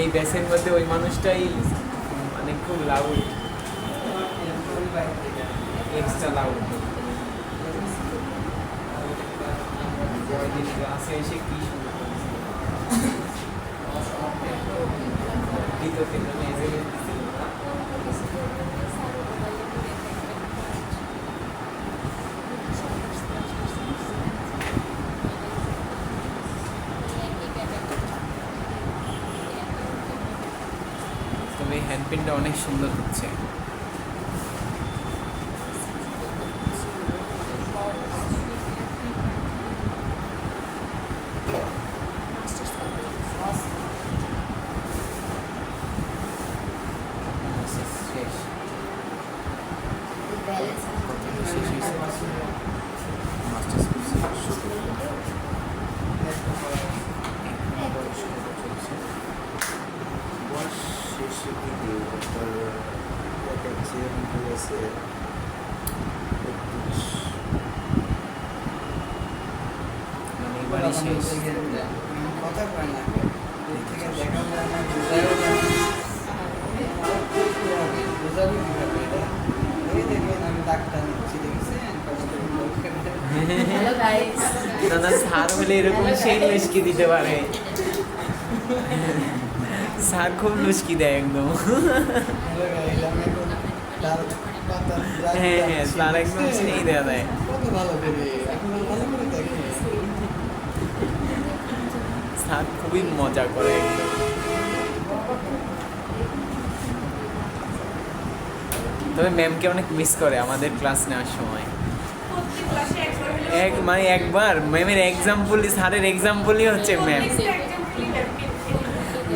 এই ব্যাসের মধ্যে ওই মানুষটাই মানে খুব লাউড, এক্সট্রা লাউড। জয়দিন ক্লাসে এসে কি শুরু করেছে, দ্বিতীয় দিন আমি এজেন্ট দিচ্ছিল না, তবে হ্যান্ড প্রিন্টটা অনেক সুন্দর হচ্ছে। শেষ ব্যালেন্স শেষ হয়েছে, মাস্টার্স করছি বয়স শেষের দিকে আপনার এক্সাম হয়েছে 31 মানে এবারই শেষ। কথা কয় না এই থেকে দেখা যায় না, বোঝাও যায় না। বোঝাবো কিভাবে এটা? এই দেখেন আমি ডাক্তার নিচ্ছি, দেখেছেন কষ্ট করে। হ্যালো গাইস, না না, স্যার হলে এরকম সেই লুচকি দিতে পারে, স্যার খুব লুচকি দেয় একদম। হ্যালো গাইস, আমি এখন তার পাতা হ্যাঁ হ্যাঁ, স্যার একদম সেই দেওয়া দেয়। কত ভালো করে এখন ভালো করে দেখে। স্যার খুবই মজা করে একদম। তবে ম্যামকে অনেক মিস করে আমাদের ক্লাস নেওয়ার সময়। মানে একবার ম্যামের এক্সাম্পলই, স্যারের এক্সাম্পলই হচ্ছে ম্যাম।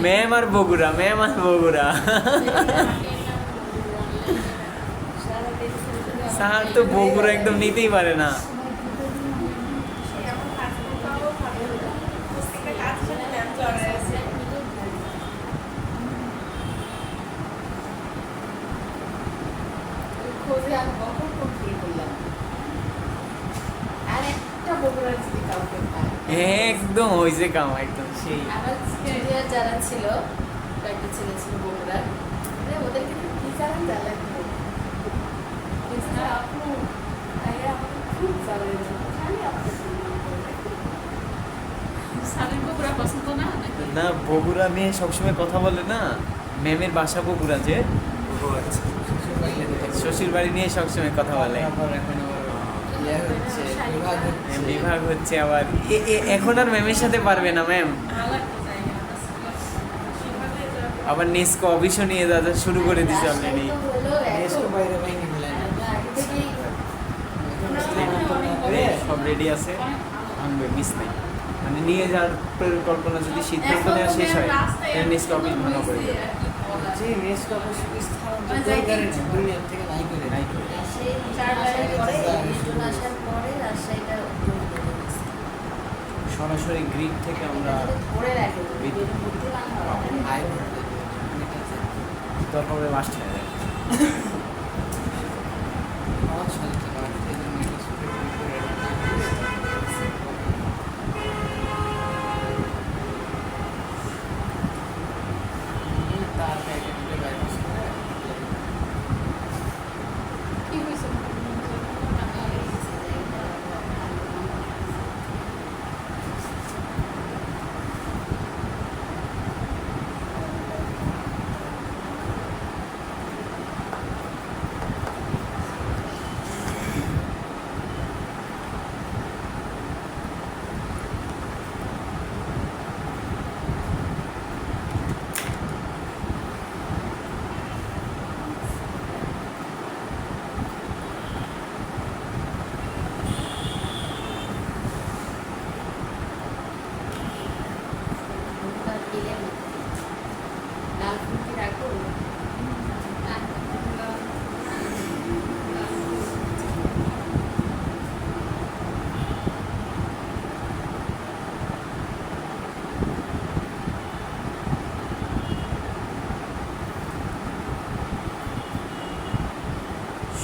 ম্যাম আর বগুড়া, ম্যাম আর বগুড়া। স্যার তো বগুড়া একদম নিতেই পারে না। খোঁজে আমি কখন ফোন ফ্রি করলাম, আর একটা বগুড়ার যদি কাউকে পাই। একদম হয়েছে কাম, একদম সেই। আমার জুনিয়র যারা ছিল, কয়েকটা ছেলে ছিল বগুড়ার, ওদের কিন্তু কি জানেন জ্বালা দিল, আপু তাই আমাকে খুব জ্বালা দিল, খালি আপনার সালেম বগুড়া পছন্দ না নাকি? না, বগুড়া মেয়ে সবসময় কথা বলে না, ম্যামের বাসা বগুড়া যে, শ্বশুর বাড়ি নিয়ে সবসময় কথা বলে। তারপর এখন আবার ইয়ে হচ্ছে, বিভাগ হচ্ছে। বিভাগ হচ্ছে আবার, এখন আর ম্যামের সাথে পারবে না ম্যাম। আবার নেস্কো অফিসও নিয়ে যাওয়া শুরু করে দিছে অলরেডি। দেশের বাইরে ভেঙে ফেলে না। সব রেডি আছে, ভাঙবে, মিস নেই। মানে নিয়ে যাওয়ার পরিকল্পনা যদি সিদ্ধান্ত নেওয়া শেষ হয়, নেস্কো অফিস ভাঙা পড়ে যাবে। জি, নেক্সট অবশ্যই স্থানান্তর দরকার নেই, দুনিয়ার থেকে নাই করে। নাই করে। আসার পরে রাজশাহীটা সরাসরি গ্রিড থেকে আমরা ধরে রাখে বিদ্যুৎ বুদ্ধি বাংলা হাই ভোল্টেজ। দরকার হলে মাস্ট হয়ে যায়। সহজ চলছে না, এই জন্য এটা স্প্রে করে তার প্যাকেটে বাইপাস করে কি হয়েছে লাল ফুল কি রাখবো?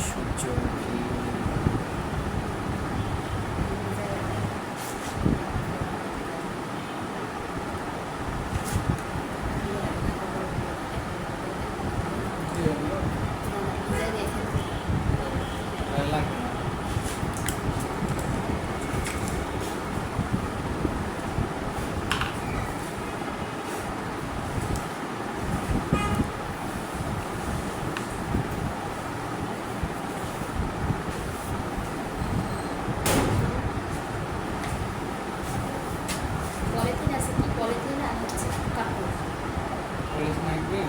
সূর্যমুখী লাগবে না। পলিথিন আছে কি? পলিথিন আর হচ্ছে কাপড়। পুলিশ লাগবে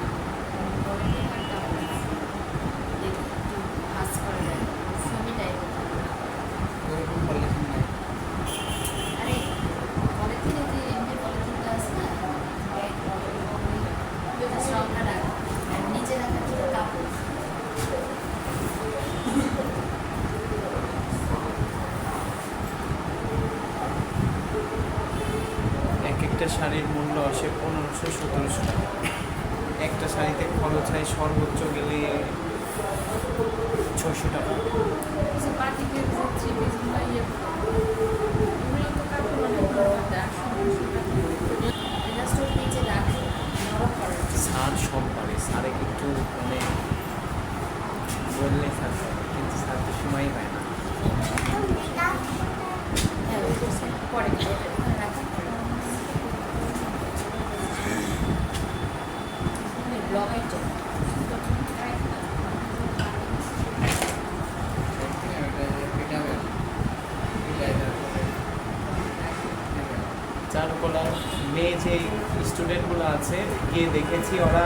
পলিথিন আর কাপড় দেখি একটু ভাঁজ করা যায়, সেমি টাইপের। ওরকম পলিথিন নাই। আরে পলিথিনে যে এমনি পলিথিনটা আছে না, ওইটা সামনে রাখা আর নিচে রাখা ছিল কাপড়। এক একটা শাড়ির মূল্য আসে 1500-1700 টাকা। একটা শাড়িতে খরচ হয় সর্বোচ্চ গেলে 600 টাকা। যে পার্টিকের যে থ্রি পিসগুলো ইয়ে ওগুলো তো কাপড় অনেক ভালো দেয় 800 টাকা। এটা স্টোর নিচে রাখে নরম করার জন্য। স্যার সব পারে, স্যারে কিন্তু মানে বললে স্যার পারে, কিন্তু স্যার তো সময়ই পায় না। হ্যাঁ ওই তো পরে এখানে রাখা পরে ব্লকের জন্য। চারুকলার মেয়ে যে স্টুডেন্টগুলো আছে গিয়ে দেখেছি ওরা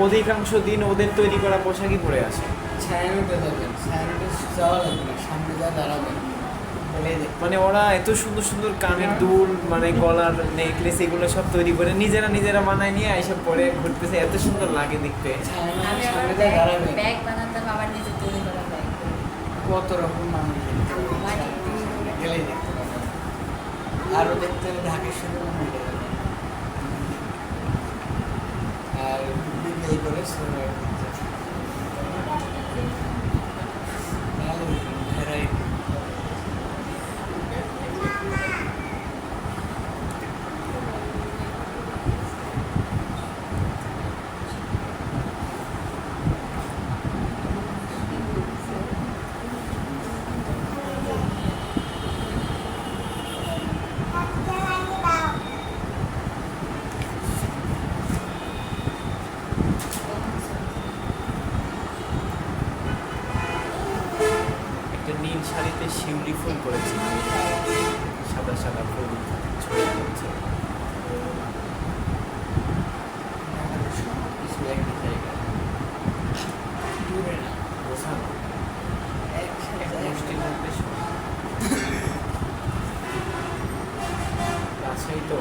অধিকাংশ দিন ওদের তৈরি করা পোশাকই পরে আসে। ছায়ানোটে যাবেন, ছায়ানোটে যাওয়া লাগবে না, সামনে যা দাঁড়াবেন বলেই দেখ। মানে ওরা এত সুন্দর সুন্দর কানের দুল, মানে গলার নেকলেস, এগুলো সব তৈরি করে নিজেরা বানায় নিয়ে এইসব পরে ঘুরতেছে, এত সুন্দর লাগে দেখতে। আমি ছায়ানোটে আবার সামনে যা দাঁড়াবেন ব্যাগ বানাতাম, আবার নিজে তৈরি করা ব্যাগ। কত রকম মানুষ দেখতে পাবেন। গেলেই দেখতে পাবেন। আরও দেখতে হলে ঢাকেশ্বরী মন্দিরে যাবেন। আর বিকেল করে সোনার ভালো ভ্যারাইটি। একটা নীল শাড়িতে শিউলি ফুল করেছি, সাদা সাদা ফুল ছড়িয়ে পড়ছে। কিছু একই জায়গা দূরে না, গোছানো এক মুষ্টির মধ্যে সব। রাজশাহী তো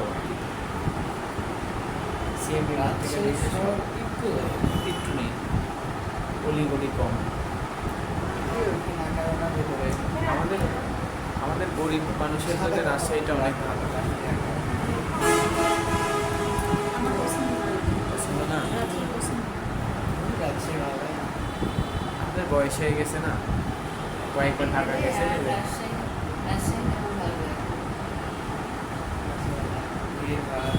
সিএমপি থেকে বেশি সব একটু নেই, অলিগলি কম। আমাদের আমাদের গরিব মানুষের জন্য রাজশাহীটা অনেক ভালো। আমার পছন্দ পছন্দ না? রাত্রে পছন্দ। রাজশাহী ভালো লাগে না? আপনার বয়স হয়ে গেছে না, কয়েকবার ঢাকা গেছে। হ্যাঁ, রাজশাহী আমার ভালো লাগে। বিয়ের ভাত,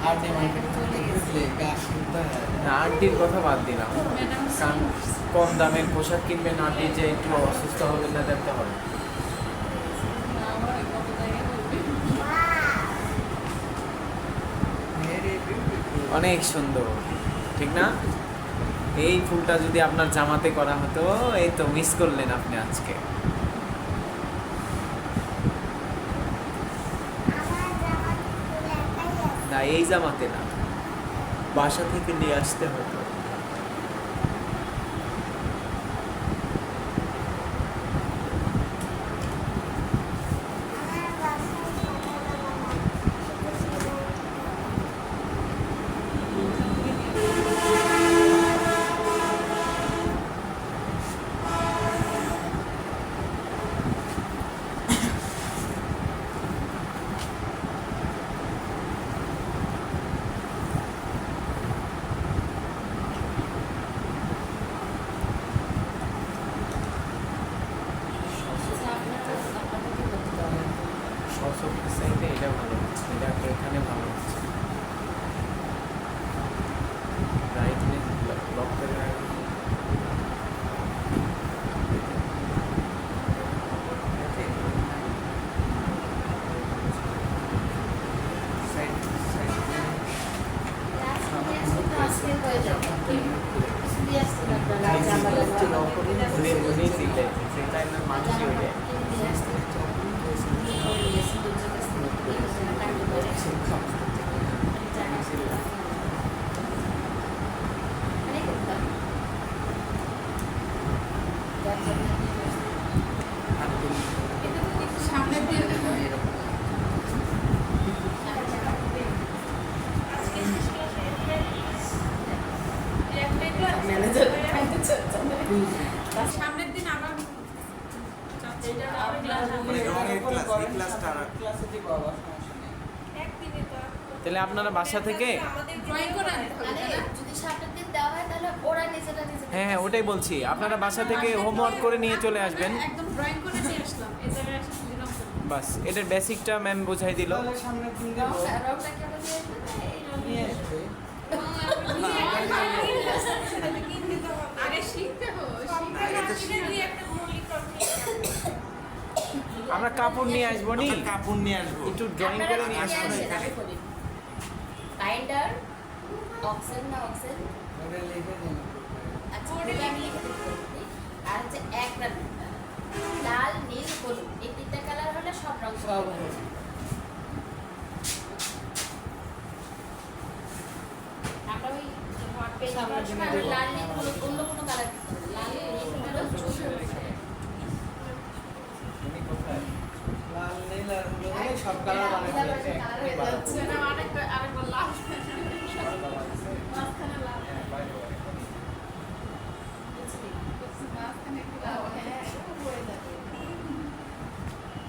আড্ডি মার্কেট চলে গেছে। ঢুকলে গা সিদ্ধ হয়। না, আন্টির কথা বাদ দিলাম, ম্যাডাম কারণ কম দামের পোশাক কিনবেন, আন্টি যে একটু অসুস্থ হবে না দেখতে হবে। আমার কত জায়গায় বলবে Very beautiful. অনেক সুন্দর, ঠিক না? এই ফুলটা যদি আপনার জামাতে করা হতো, এই তো মিস করলেন আপনি আজকে। না, এই জামাতে না, বাসা থেকে নিয়ে আসতে হতো। আচ্ছা, আপনাকে কি করতে হবে? সসব সাইডে এটা ভালো হচ্ছে, এটা এখানে ভালো হচ্ছে। ব্রাইটনেস ব্লক করে রাখুন। Side, side. আজকে হয়ে যাবে। কিছু দিয়ে আসছেন আপনারা, জামা উনি সিলেট সেটাই না, মানুষই হয়ে যায়। দিয়ে আসছেন। করে নিয়েছি, দুজন কাছ থেকে। টাকা করে। মানে করতাম। এটা তো একটু সামনের দিয়ে ম্যানেজার সামনের দিন আবার মানে রঙের ক্লাস, এই ক্লাসটা আর- ক্লাসে দিব আবার, সমস্যা নেই। একদিনে তো তাহলে আপনারা বাসা থেকে, ড্রয়িং করে আনতে হবে মানে তাই না? যদি সামনের দিন দেওয়া হয় তাহলে ওরা নিজেরা হ্যাঁ হ্যাঁ ওটাই বলছি, আপনারা বাসা থেকে হোমওয়ার্ক করে নিয়ে চলে আসবেন। একদম ড্রয়িং করে নিয়ে আসলাম, এই জায়গায় এসে দিলাম বাস, এটার বেসিকটা ম্যাম বোঝাই দিল। তাহলে সামনের দিন দেবো, রংটা কেমন দিয়ে আসবে? নিয়ে আসবে। আগে শিখতে হবে, শিখতে একটা মৌলিক আমরা কাপড় নিয়ে আসবো নি, আমরা কাপড় নিয়ে আসবো। একটু ড্রয়িং করে নিয়ে আসবো না। বাইন্ডার অক্সেন না অক্সেন ওটা লিখে দিন। আচ্ছা ওটা আমি লিখে দিচ্ছি। আর হচ্ছে এক রাখবেন লাল নীল হলুদ, এই তিনটা কালার হলে সব রং সব হবে। হবে। আমরা ওই পেজ করার সময় আমরা লাল নীল হলুদ অন্য কোনো কালার লাল নীল হলুদ উনি কোথায়? লাল, নীল আর হলুদ হলে সব কালার বানাতে হবে। আরেকবার লাস্ট মাঝখানে লাল মাঝখানে একটু লাল হ্যাঁ হয়ে যাবে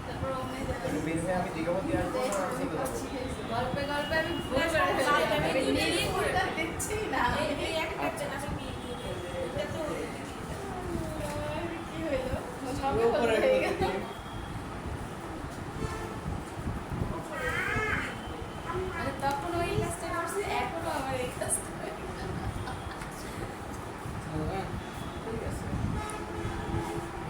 তারপর অন্য যাবে বের হয়ে আমি দিগবতী আসবো না, আমি চলে যাবো। গল্পে গল্পে আমি ভুল পুরো করে লাল ফেলি। আমি দুনিয়ারই করে দিচ্ছি না এই একটা চেনা কি এটা তো কি হলো সবই উপরে হয়ে গেল মানে তখন ওই কাজটা করছি, এখনো আমার এই কাজটা হবে? ঠিক আছে।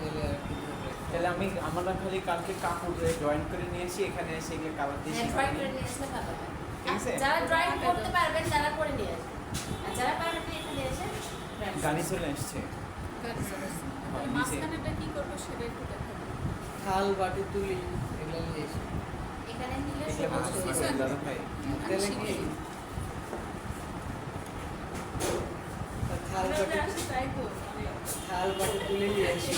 তাহলে আর কি হবে? তাহলে আমরা খালি কালকে কাপড় জয়েন করে নিয়ে আসি, এখানে এসে এগুলো কালার দিয়ে হ্যাঁ, শিখাই ড্রয়িং করে দিই। নিয়ে আসলে ভালো হয়। ঠিক আছে? যারা ড্রয়িং করতে পারবেন তারা করে নিয়ে আসবেন, আর যারা পারবেন না এখানে এসে practice গাড়ি চলে আসছে। গাড়ি চালাচ্ছি হয়, নিচে। মাঝখানেটা কি করবো সেটা একটু দেখাবো থাল, বাটি, তুলি এগুলো নিয়ে এসে। এখানে নিলে এগুলো সহজ বুঝতে হয়ে পারবেন যাবে। দাদা ভাই। তাহলে কি? থাল, বাটি, তাই তো থাল, বাটি, তুলি নিয়ে এসে।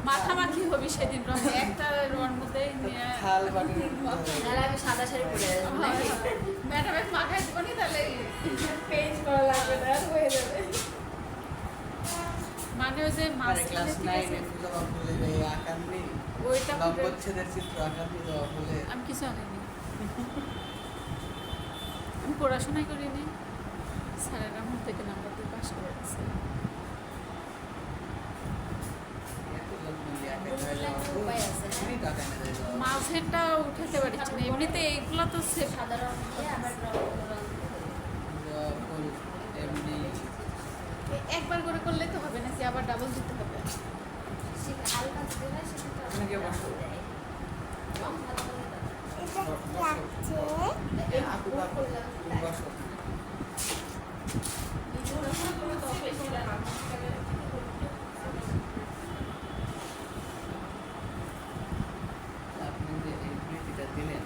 মাখামাখি হবি সেদিন রঙে একটা রঙের মধ্যে নিয়ে থাল, বাটি, নাহলে আমি সাদা শাড়ি পরে আসবো নাকি? ম্যাডামের মাখায় দিব নি তাহলে পেজ করা লাগবে না হয়ে যাবে মানে ওই যে আরে মাঝখানে ক্লাস ঠিক 9 আছে এ জমা বলে দেয় আকার নেই। ওইটা পুরো- লম্বচ্ছেদের চিত্র আকার দিয়ে দেওয়া বলে। আমি কিছু আনিনি আমি পড়াশোনাই করিনি স্যারেরা মন থেকে নাম্বার দিয়ে পাস করে দিচ্ছে। এত যত্ন নিয়ে একা হয়ে যাওয়া, উপায় আছে, হ্যাঁ? এমনি টাকা এনে দেয় বাবা। মাঝেরটা উঠাতে পারছি না, এমনিতে এইগুলো তো সেফ। সাধারণ দিয়ে আবার রং দিতে হবে। ফুল এমনি একবার করে করলে তো হবে নাকি আবার ডাবল দিতে হবে? সে হালকা দিতে হয়, সেটা তো অনেকে বসো। দেয়। রং ভালো করে দাও। আপু বাপু বসো। আপনি যে এই বৃত্তিটা দিলেন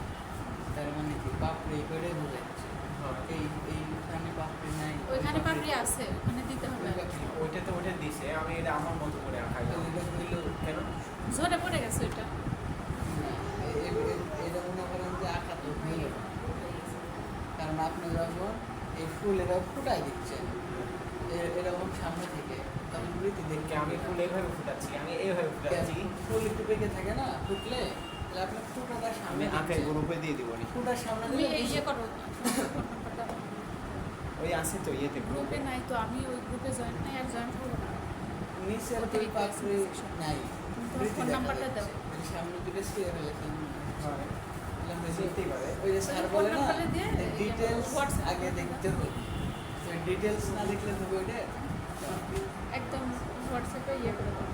তার মানে কি পাপড়ি করে বোঝাচ্ছে এইখানে পাপড়ি নাই, ওইখানে পাপড়ি আছে, ওখানে দিতে হবে। ওইটা তো ওটা দিছে, আমি এটা আমার মতো করে আঁকাই কেন? ঝরে পড়ে গেছে ওইটা। এটা মনে করেন যে আঁকা তো হইল না। কারণ আপনি যখন এই ফুলেরা ফুটাই দিচ্ছেন এরকম সামনে থেকে তখন বৃত্তি দেখে আমি ফুল এইভাবে ফুটাচ্ছি, আমি এইভাবে ফুটাচ্ছি, ফুল একটু পেকে থাকে না ফুটলে, তাহলে আপনার ফুটাটা আমি সামনে আঁকাই গ্রুপে দিয়ে দিব নি। ফুটার সামনে তুমি দিলে ইয়ে করো, ওই আছে তো ইয়েতে গ্রুপে গ্রুপে নাই তো, আমি ওই গ্রুপে জয়েন নাই আর জয়েন হবো না। নিচে আর অতিরিক্ত পাপড়ি নাই, তোমার বৃত্তি ফোন দেখা নাম্বারটা যাচ্ছে। দাও। এই সামনে দিকে শুয়ে ফেলেছেন। হয় যেতেই পারে। ওই যে স্যার ফোন বলে না নাম্বারটা দিয়ে ডিটেলস WhatsApp আগে দেখতে হবে, ডিটেলস না দেখলে তো ওইটা একদম হোয়াটসঅ্যাপে ইয়ে করে দাও।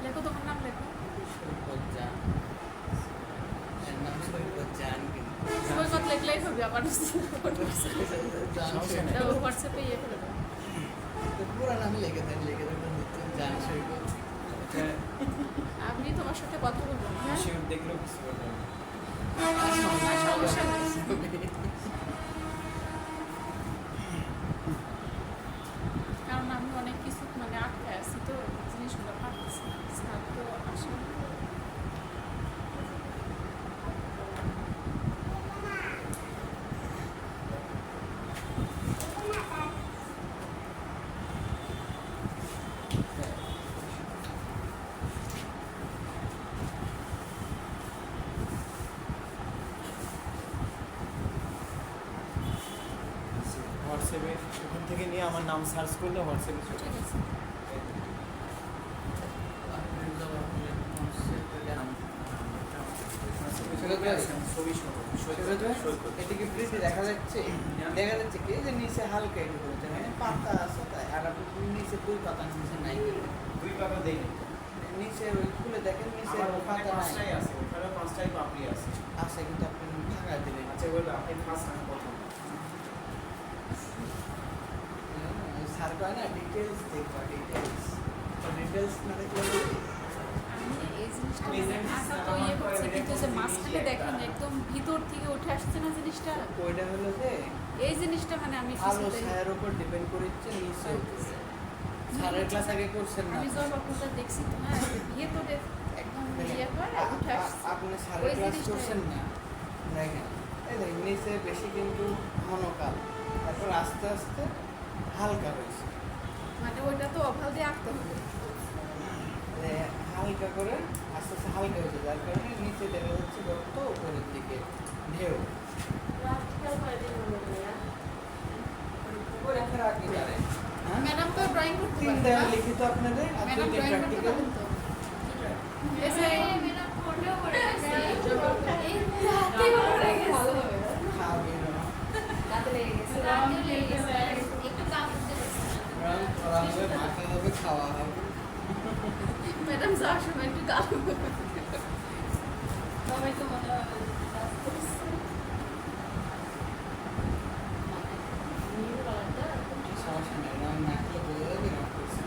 লেখো, তোমার নাম লেখো। সৈকত এর নাম সৈকত জান কিন্তু সৈকত লেখলেই হবে আবার। জান সমস্যা নেই। দাও, হোয়াটসঅ্যাপে ইয়ে করে দাও। তো পুরো নাম লিখে দেন জান সৈকত। আমি তোমার সাথে কথা বলবো, হ্যাঁ? শিওর দেখলেও কিছু বলবেন না। সমস্যা নেই। কারণ আমি অনেক কিছু মানে আটকে আছি তো, জিনিসগুলো পারতেছি না। স্যার তো আসলে হোয়াটসঅ্যাপে ওখান থেকে নিয়ে আমার নাম সার্চ করলে হোয়াটসঅ্যাপে চলে ঠিক আছে। এদিকে বৃষ্টি দেখা যাচ্ছে, দেখা যাচ্ছে কি যে নিচে হালকা একটু করেছে, মানে পাতা আছে তাই, আর আপনি নিচে দুই পাতা নিচে নাই করে দুই পাতা দেয়নি নিচে ওই খুলে দেখেন নিচে আমার ওখানে পাতা নাই পাঁচটাই আছে, ওখানে পাঁচটাই পাপড়ি আছে। আছে, কিন্তু আপনি ফাঁকা দিলেন। আচ্ছা বলবে আপনি ফার্স্ট আমি প্রথম। স্যার কয় না ডিটেলস দেখবা, ডিটেলস না দেখলে আমি এই জিনিসটা এই মানে জিনিসটা আঁকা তো আমার ইয়ে করছে, করে কিন্তু যে দেখো মাঝখানে জিনিসটা দেখেন একদম ভিতর থেকে উঠে আসছে না জিনিসটা, ওইটা হলো যে এই জিনিসটা মানে আমি আলো কিছুতেই ছায়ার উপর ডিপেন্ড করছে নিচে স্যারের ক্লাস আগে করছেন না আমি যখন আপনারটা দেখছি তো, হ্যাঁ ইয়ে তো একদম ইয়ে হয় উঠে আসছে। আপনি ওই স্যারের ক্লাস জিনিসটাই। করছেন না, দেখেন এই দেখেন নিচে বেশি কিন্তু ঘন কাল, তারপর আস্তে আস্তে হালকা হয়েছে, মানে ওইটা তো অভাব দিয়ে আঁকতে হবে। মানে হালকা করে আস্তে আস্তে হালকা হয়েছে, যার কারণে নিচে দেখা যাচ্ছে রক্ত উপরের দিকে ঢেউ উপরে একটা রাখি পারে। হ্যাঁ? ম্যাডাম তো ড্রয়িং করতে তিন পারেন দেওয়া না? লিখিত আপনাদের আর ম্যাডাম দুইটা ড্রয়িং করতে প্র্যাকটিক্যাল। পারেন তো? এই যে ভালো হবে। খাওয়া বের হওয়া। দাঁতে লেগে গেছে। একটু কাপড় দিয়ে রং করা হবে, মাখা হবে, খাওয়া হবে। ম্যাডাম যাওয়ার সময় একটু গাল সবাই তো মনে হয় কাজ করছে। নীল কালারটা সমস্যা নেই, রং না খেলে বোঝা যাবে রং করছে।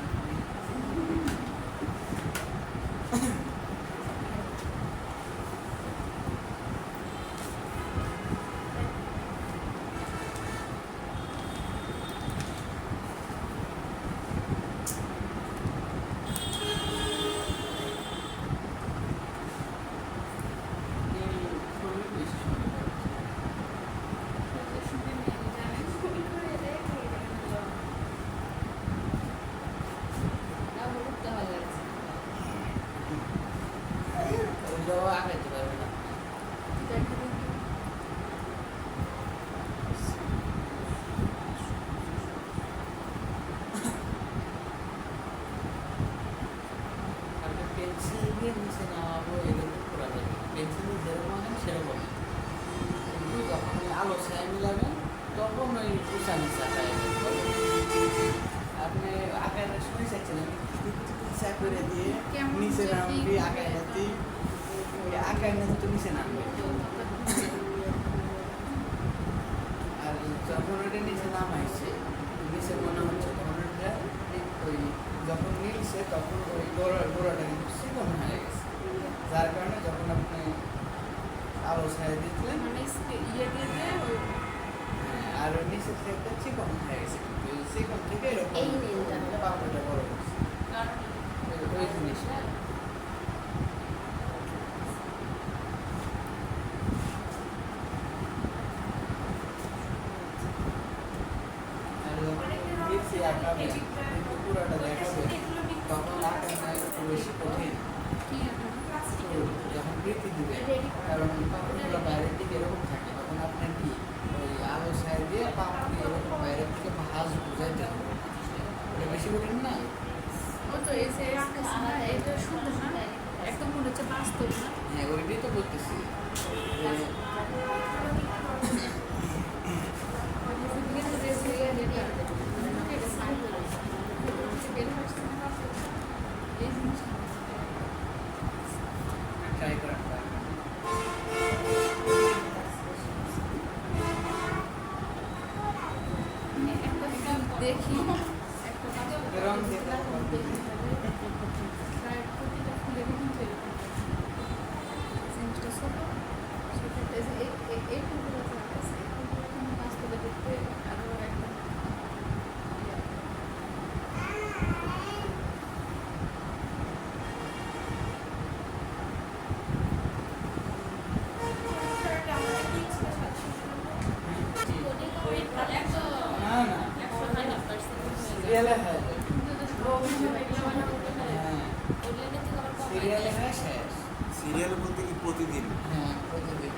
করে দিয়ে কেমন নিচে যে নামবি কি আঁকায় করে হাতি ওই আঁকায় না তো নিচে নামবে আর যখন ওটা নিচে নামাইছে নিচে মনে হচ্ছে তখন ওটা ওই যখন নিলছে তখন ওই গোড়াটা কিন্তু চিকন হয়ে গেছে যার কারণে যখন আপনি আলো ছায়া দিচ্ছিলেন মানে ইয়ে দিয়ে দিয়ে ওই আর ওই নিচের থেকে চিকন হয়ে গেছে কিন্তু ওই চিকন থেকে এরকম এই নীলটা হলো পাপড়িটা বড় হচ্ছে কারণ ওই জিনিসটা আর যখন নিচে আঁকাবে কিন্তু পুরাটা দেখাবে তখন আঁকাটা একটু বেশি কঠিন কি একটা তো যখন বৃত্তি দিবে কারণ পাপড়িগুলো বাইরের দিকে এরকম থাকে তখন আপনার কি ওই আলো ছায়া দিয়ে পাপড়ি এরকম বাইরের দিকে ভাঁজ বুঝাইতে হবে এটা বেশি কঠিন না ও তো এই যে আকাশ না এটা সুন্দর না একদম মনে হচ্ছে বাস্তব না হ্যাঁ ওইটাই তো বলতেছি যে এই জিনিসটা ট্রাই করেন দেখি রং দেখে প্রায় প্রতিটা ফুলেরই কিন্তু এরকম জিনিসটা ছোট সেক্ষেত্রে যে এই ফুলগুলো যে আছে এই ফুলগুলো কিন্তু বাস্তবে দেখতে আরও একদম না না সিরিয়ালে হয় হ্যাঁ সিরিয়ালে হয় শেষ সিরিয়াল বলতে কি প্রতিদিন? হ্যাঁ প্রতিদিন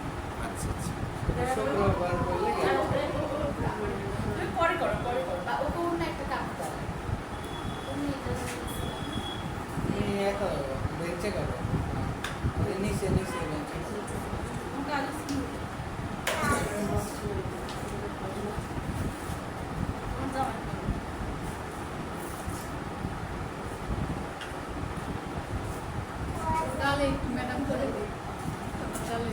আচ্ছা আচ্ছা। শুক্রবার করলে গেল পরে করো বা ওকে অন্য একটা কাজ করো তুমি এটা তুমি একা বেঞ্চে করো ওই নিচে নিচে বেঞ্চে ওটা আগে তাহলে একটু ম্যাডাম করে দিই তাহলে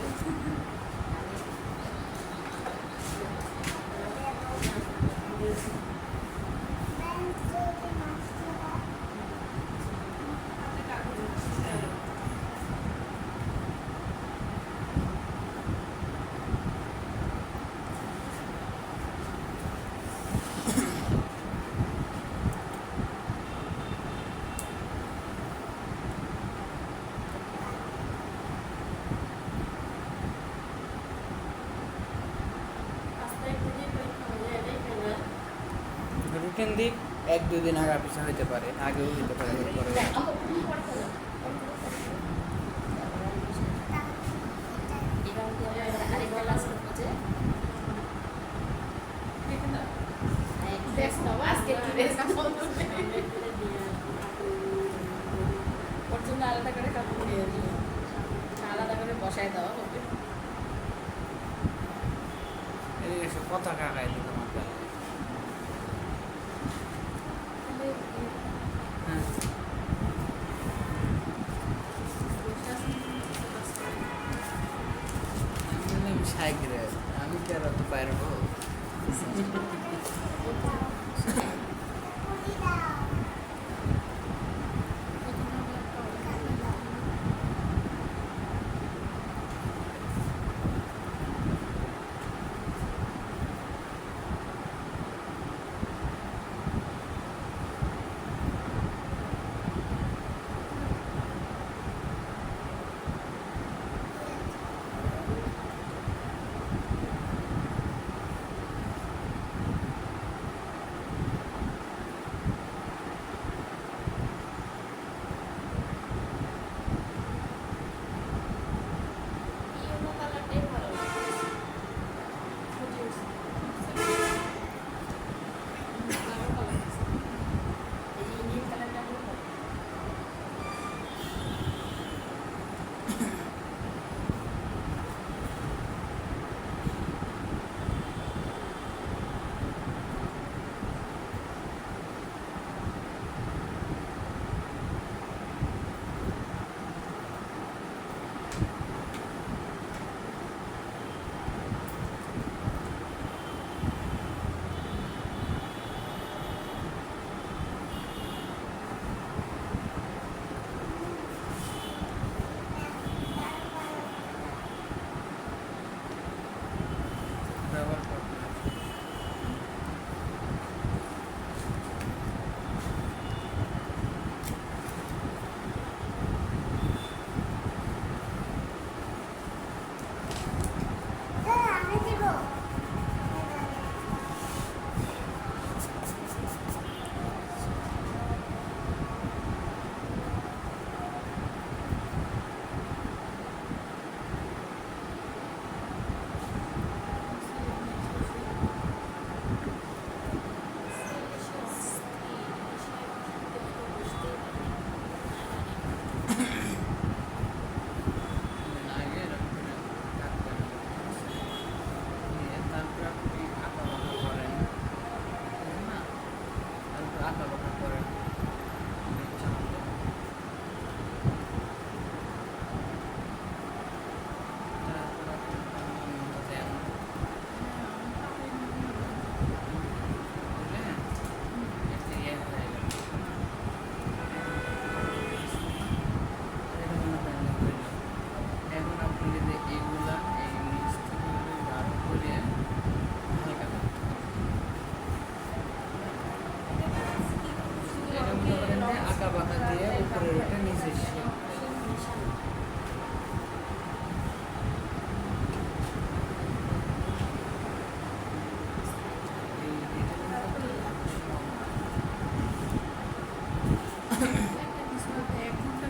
রুটিন দিক 1-2 দিন আগা পিছা হইতে পারে আগেও হইতে পারে পরে আজকে কি ওর জন্য আলাদা করে কাপড় নিয়ে দিল আলাদা করে বসায় দেওয়া হবে এই এসব কথা কাকাই দিল মাথা হ্যাঁ আমি সাইকেলে আমি কি আর অত পারবো এটা নিজস্ব একটা কিছু হতে 1 ঘন্টা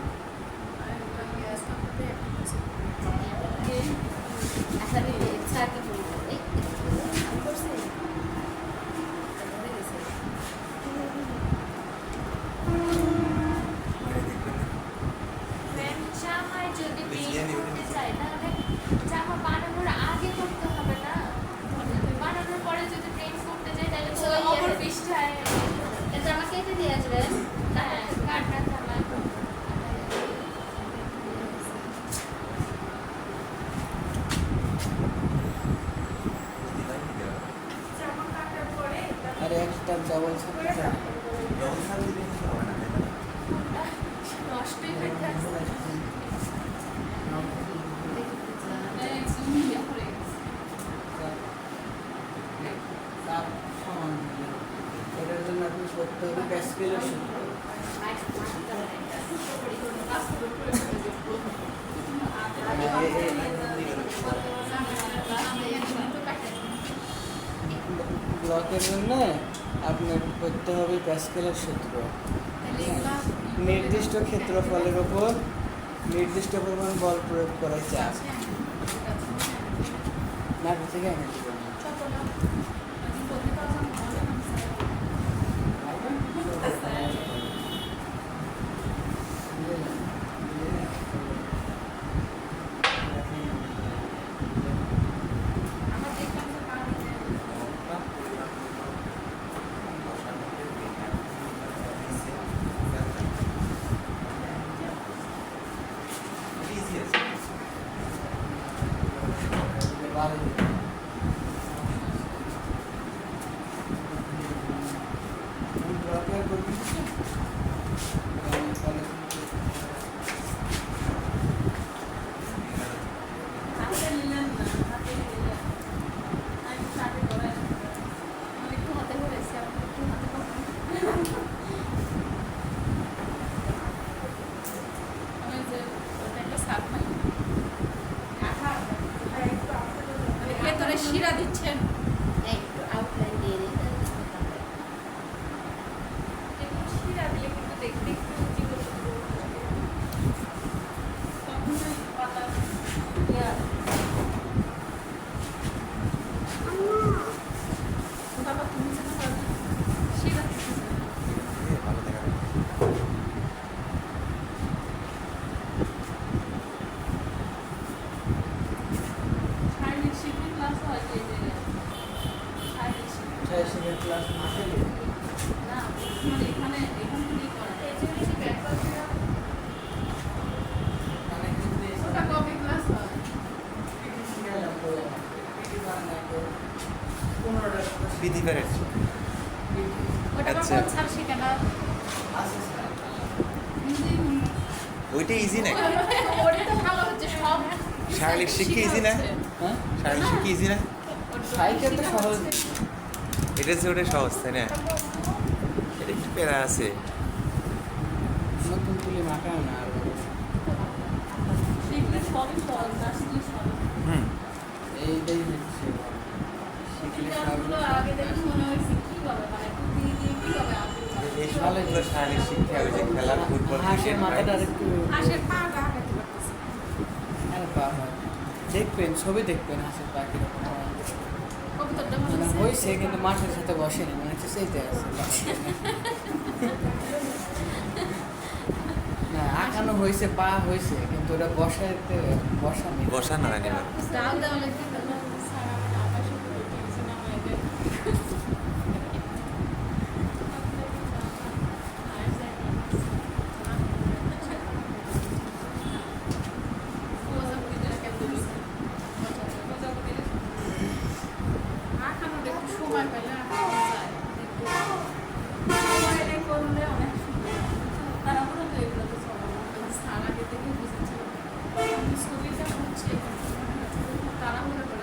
আচ্ছা আমি স্যারকে বলি এই আমি করছি ধরে গেছে জামায় যদি বেশি পেইন্ট জানি ওটা করতে নিচে। চাই তাহলে জামা বানানোর আগে করতে হবে না বানানোর পরে যদি পেইন্ট করতে যাই তাহলে তো So, অপর yes. পৃষ্ঠায় এটা আমাকে এটা দিয়ে আসবেন হ্যাঁ কাটা জামা জামা কাটার পরে আর একটা ডাবল ছাড়তে চাই নষ্টই হয়ে যাচ্ছে চাপ সমান এটার জন্য আপনি করতে হবে প্যাসকেলের সূত্র ব্লকের জন্য আপনার করতে হবে প্যাসকেলের সূত্র নির্দিষ্ট ক্ষেত্রফলের উপর নির্দিষ্ট পরিমাণ বল প্রয়োগ করা চাপ না থেকে আমি দিব না। ভালো। আমি ব্লকের করবি ভেতরে শিরা দিচ্ছেন একটু আউটলাইন দিয়ে দিই একটু শিরা দিলে কিন্তু দেখতে একটু জীবন তখন পাতা বাবা তুমি যেন শিরা দিচ্ছেন ভালো দেখা শারীরিক শিক্ষা ক্লাস হয় যে শারীরিক শিক্ষা শিক্ষা ক্লাস মাসে না মানে এখানে এখান থেকেই করা ওটা কবে ক্লাস হয় বিধি প্যারেড ওটা আচ্ছা। কোন স্যার শেখায় না ওইটা ইজি না ওটা তো ভালো হচ্ছে সব শারীরিক শিক্ষা easy না? হ্যাঁ শারীরিক শিক্ষা ইজি না সাইকেল তো সহজ এটা যে ওটা সহজ তাই না এটা একটু প্যারা আছে নতুন তুলি মাখায় না আর শিখলে সবই সহজ না শিখলে সহজ হুম এইটাই হচ্ছে শিখলে সব ক্লাসগুলো আগে দেখে মনে হয়েছে কীভাবে মানে একটু দিয়ে দিয়ে কীভাবে এই সবগুলো শারীরিক শিক্ষা ওই যে খেলা ফুটবল হাঁসের ক্রিকেট মাথাটা আর একটু হাঁসের পা গা হাঁটাতে পারতেছে আর বাবা দেখবেন ছবি দেখবেন হাঁসের পা কিরকম হয়। কবুতরটা মনে মানে হচ্ছে হয়েছে কিন্তু মাঠের সাথে বসেনি মানে হচ্ছে সেইতে আছে না আঁকানো হয়েছে পা হয়েছে কিন্তু ওটা বসাইতে বসানি বসানো হয়নি এবার। ডাল দেওয়ালে কি করলো স্যার আমার আকাশে পুরো টেনশন আমার এদের সময় পেলে মোবাইলে করলে অনেক সুবিধা তারা মনে হয় এগুলো তো স্যার আগে থেকে বুঝেছিল ছবিটা হচ্ছে তারা মনে করে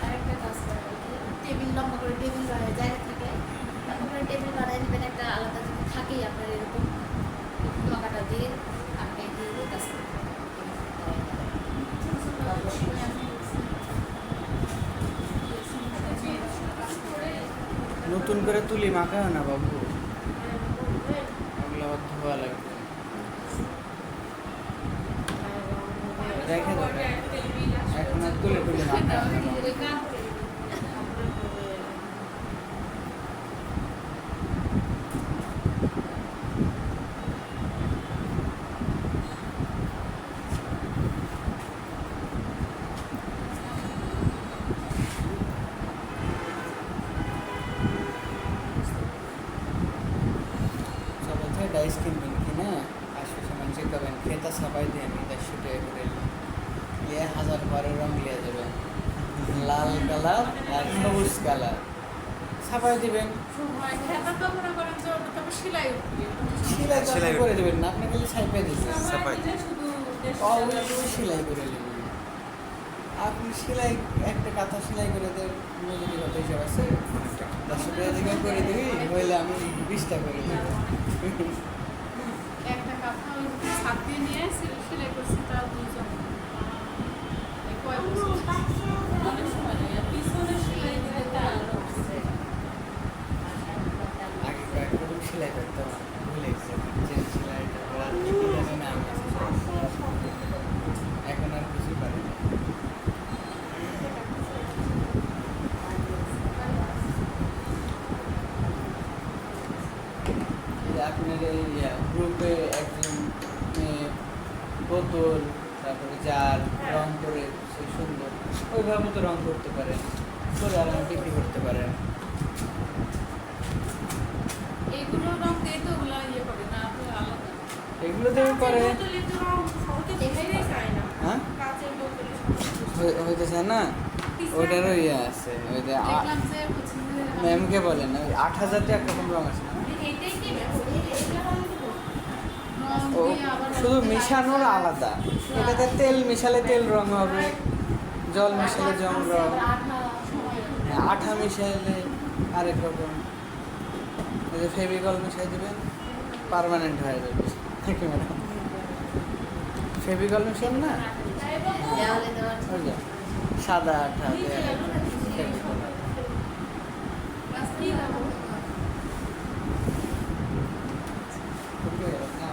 আরেকটা কাজ করে আর কি, টেবিল লম্বা করে টেবিল বানায় জায়গা থাকে, তারপরে টেবিল বানায় নেবেন একটা আলাদা যদি থাকেই আপনার এরকম লকাটা দিয়ে আপনি দিয়ে কাজ করবেন। নতুন করে তুলি মাখায় না বাবু, ওগুলো আবার ধোয়া লাগবে। রেখে দেবে এখন আর তুলে তুলে মাখায় না বাবু। সবাই থেকে ডাইস কিনবেন কিনা আশেপাশে মানুষের খাবেন, খেতা ছাপাই দিয়ে আমি 150 টাকা করে ইয়ে 1000 রং লিয়ে যাবেন, লাল কালার আর সবুজ কালার ছাপাই দিবেন। খেতা তো মনে করেন যে ওটা তো সেলাই উঠবে। সেলাই তো সেলাই আপনি করে দেবেন না, আপনি খালি ছাপে দিবেন, ছাপাই। শুধু অবশ্যই সেলাই করে নেবেন। আপনি সেলাই একটা কাঁথা সেলাই করে দেবেন, মজুরি কত হিসাব আছে, 100 টাকা থেকে করে দিবি, হইলে আমি 20 টাকা করে দেবো। একটা কাঁথা ওই ছাদ দিয়ে নিয়ে সেলাই করছি, তাও 2 জন। এই কয় বছর? অনেক সময় লাগে। আর পিছনে সেলাই দিলে তা আরো হচ্ছে। আগে কয়েকরকম সেলাই করতাম, ভুলে গেছি যে সেলাইটা করার কি কি জানি নাম আছে, এখন আর কিছুই পারি না। এই যে আপনার এই গ্রুপে একজন মেয়ে বোতল তারপরে জার রং করে সে সুন্দর ওইভাবে তো রং করতে পারেন, করে আরামে বিক্রি করতে পারেন। এইগুলো রং দিয়ে তো ওগুলো ইয়ে করে না, আপনি আলাদা। এগুলো তো করে, বোতলে তো রং সহজে দেখতেই চায় না। হ্যাঁ কাঁচের বোতলে সহজে হইতে চায় না, ওটারও ইয়ে আছে ওই যে দেখলাম যে হচ্ছে যে ম্যামকে বলেন ওই 8000 তে একরকম রং আছে না, এইটাই কি রং ও দিয়ে আবার শুধু মিশানোর আলাদা, এটাতে তেল মিশালে তেল রং হবে, জল মিশালে জল রং, আঠা মিশাইলে আরেক রকম, এই যে ফেভিকল মিশাই দেবেন পার্মানেন্ট হয়ে যাবে। ফেভিকল মিশান না, দেওয়ালে দেওয়ার ওই যে সাদা আঠা দিয়ে Fevicol। বুঝতে গেলেন না?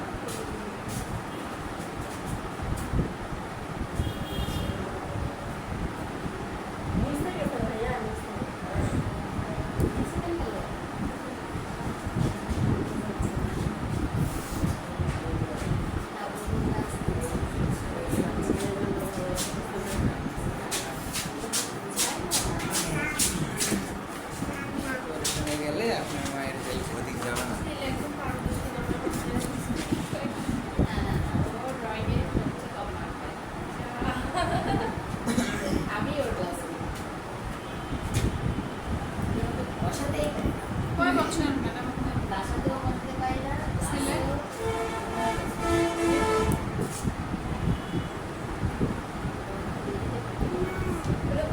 ওখানে গেলে আপনার মায়ের তেল ওদিক যাবে না। আমি ওর ক্লাসে বসাতে কয় বছর ম্যাডাম? বাসাতেও করতে পারি না, ছেলে?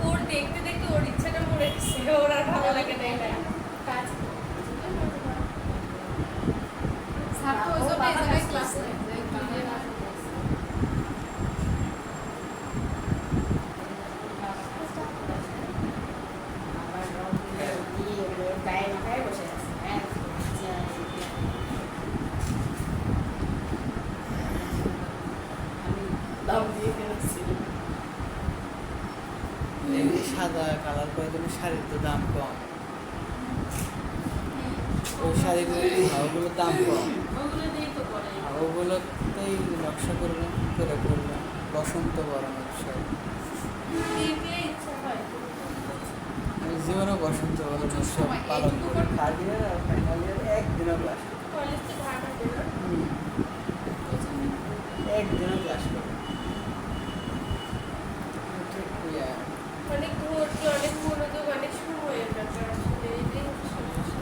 ওর দেখতে দেখতে ওর ইচ্ছাটা মরে গেছে, ওর আর ভালো লাগে না এটা কাজ স্যার তো ওই জন্য এই জায়গায় ক্লাস নেয় যে একটু ইয়ে না। আমার রং দিয়ে ওর গায়ে মাথায় বসে আছে আমি দম দিয়ে ফেলেছি। এমনি সাদা কালার করে দিলে শাড়ির তো দাম কম, ওই শাড়িগুলো ওগুলোর দাম কম, ওগুলো দিয়েই তো করে। আর ওগুলোতেই নকশা করবেন করে করবেন বসন্ত বরণ উৎসব। দেখলে ইচ্ছা হয়। আমি জীবনে বসন্ত বরণ উৎসব পালন করি, থার্ড ইয়ার আর ফাইনাল ইয়ার একদিনও ক্লাস কলেজ তো ভাড়া দেবে। একদিনও ক্লাস করি। ঠিক ইয়া অনেক ভর্তি, অনেক মনোযোগ, অনেক সময়ের ব্যাপার আসলে এটাই হচ্ছে সমস্যা।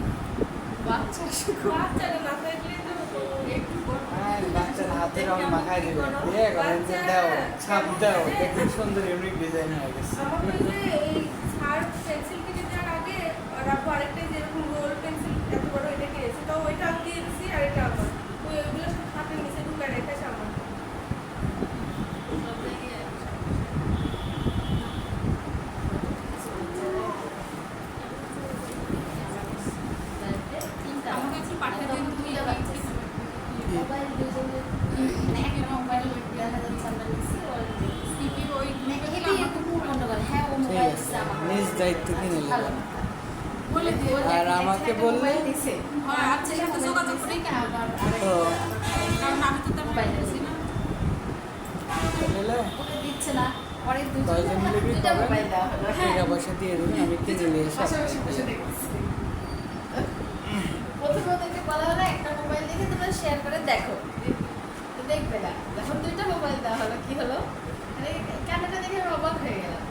বাচ্চারা না থাকলে তো একটু আর বাচ্চার হাতে রং মাখায় দেবে, দিয়ে করেন যে দাও ছাপ দাও, দেখুন সুন্দর ইউনিক ডিজাইন হয়ে গেছে। আমাকে যে এই দায়িত্ব কিনে নিলাম। বলে দিয়ে আর আমাকে বললে হ্যাঁ আর ছেলের সাথে যোগাযোগ করে কি আবার ও কারণ আমি তো তেমন পাইতেছি না নিলে ওকে দিচ্ছে না পরে কয়জন মিলে কি দুইটা করবেন? মোবাইল দেওয়া হলো হ্যাঁ টাকা পয়সা দিয়ে দেবেন, আমি কিনে নিয়ে এসে পাশাপাশি বসে দেখতেছি প্রথমে ওদেরকে বলা হলো একটা মোবাইল দেখে তোমরা শেয়ার করে দেখো, তো দেখবে না। যখন দুইটা মোবাইল দেওয়া হলো কি হলো, মানে ক্যামেরাটা দেখে আমি অবাক হয়ে গেলাম।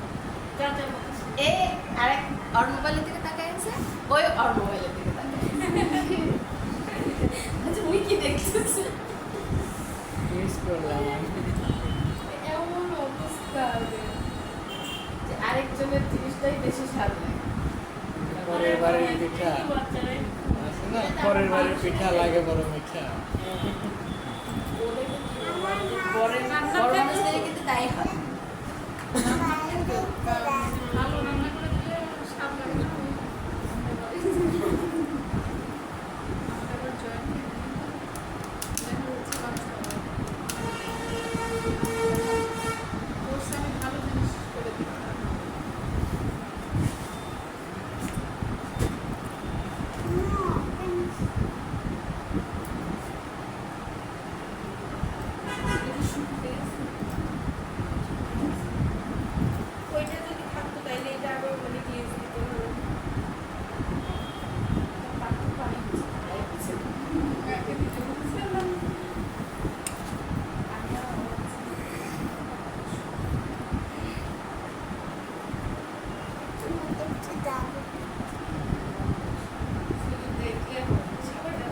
এ আরেক ওর মোবাইলের দিকে তাকায় আছে, ওই ওর মোবাইলের দিকে তাকায় আচ্ছা ওই কি দেখতেছে, মিস করলাম আমি। এমন অবস্থা যে আরেকজনের জিনিসটাই বেশি স্বাদ লাগে। পরের বারের পিঠা আছে না, পরের বারের পিঠা লাগে বড় মিঠা। বড় মানুষদের কিন্তু তাই হয়। ভালো রান্না করে দিলে স্বাদ লাগে না আবার জয়েন দেখা হচ্ছে কোর্সে আমি ভালো জিনিস করে দিই ওইটা যদি থাকতো তাইলে এটা আরো মানে গ্লেজ দিতে হলো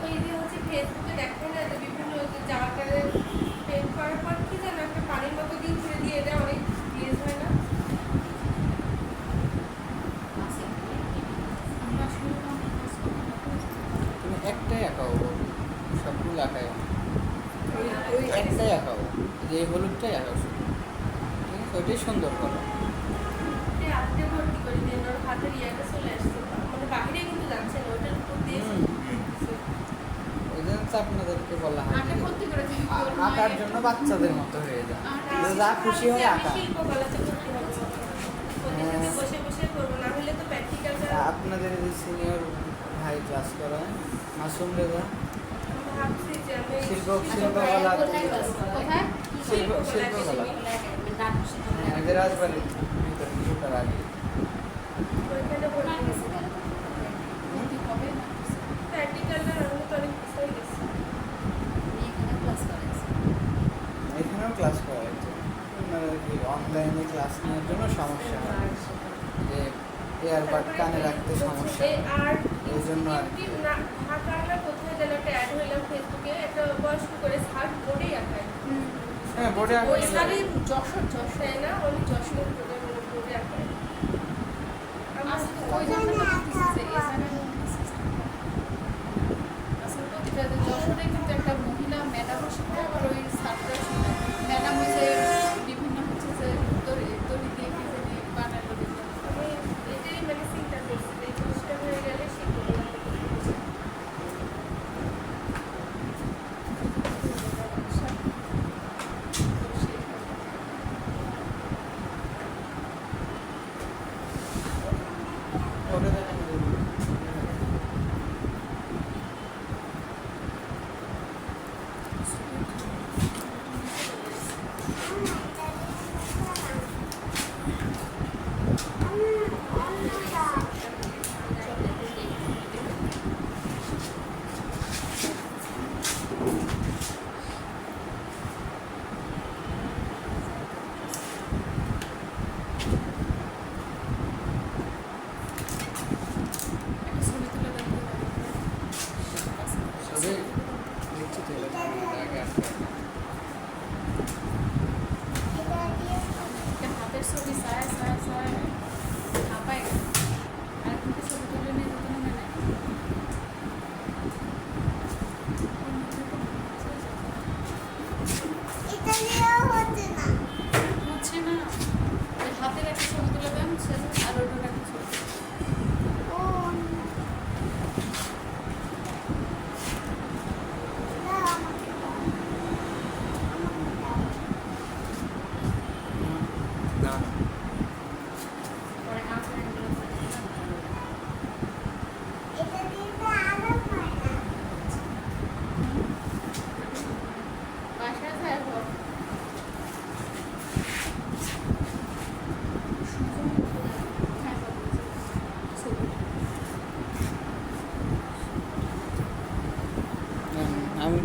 ওই যে হচ্ছে ফেসবুকে দেখো না যে বিভিন্ন জামা কাপড়ের পেন্ট করার পর কি যেন একটা পানির মতো দিয়ে ছেড়ে দিয়ে এটা অনেক গ্লেজ হয় না আমরা শুরু অনেক কাজ করি তুমি একটাই আঁকাও, সবগুলো আঁকাও ওই একটাই আঁকাও, যে এই হলুদটাই আঁকাও শুধু, ঠিক আছে? ওইটাই সুন্দর করো। হাতে ভর্তি করে দিয়ে ওর হাতের ইয়াটা চলে আসছে মানে বাহিরে কিন্তু যাচ্ছে না ওটার উপর দিয়ে ওই জন্য তো আপনাদেরকে বলা হয় আগে যে ভর্তি করে দিই আঁকার জন্য বাচ্চাদের মতো হয়ে যায়, যে যা খুশি হয় আঁকা। শিল্পকলাতে ভর্তি হবে ওদের সাথে বসে বসে করবো না হলে তো প্র্যাকটিক্যাল আপনাদের যে সিনিয়র ভাই ক্লাস করায় মাসুম রেজা, ভাবছি যে আমি শিল্পকলা কোথায় ক্লাস করো? কোথায় শিল্পকলা নাম এদের রাজবাড়ি ভিতরে কিছুটার আগে। ওইখানে ওনার ভর্তি কাছে গেলে তো ভর্তি হবে না প্র্যাকটিক্যালটা আমি তো অনেক কিছু হয়ে গেছে এখানে ক্লাস করেছি। এখানেও ক্লাস করা হয়েছে, অনলাইনে ক্লাস নেওয়ার জন্য সমস্যা হয়, যে এয়ারবাড কানে রাখতে সমস্যা হয়, আর এই জন্য আর কি। ঢাকার না কোথায় যেন একটা অ্যাড হইলাম ফেসবুকে একটা বয়স্ক করে শার্ট বোর্ডেই আঁকায় হ্যাঁ বোর্ডে ওই আঁকা শাড়ি যশোর তাই না উনি যশোর বোর্ডে আঁকায় আসলে ওই জন্য তো বলতেছি যে আসলে প্রতিটা যশোরে কিন্তু একটা মহিলা ম্যাডাম শিখে আবার ওই ছাত্র ম্যাডাম হচ্ছে বিভিন্ন হচ্ছে যে দড়ি দিয়ে কি জানি বানালো দিল আমি এটাই মানে চিন্তা করছি যে এই জিনিসটা হয়ে গেলে শিখবো ও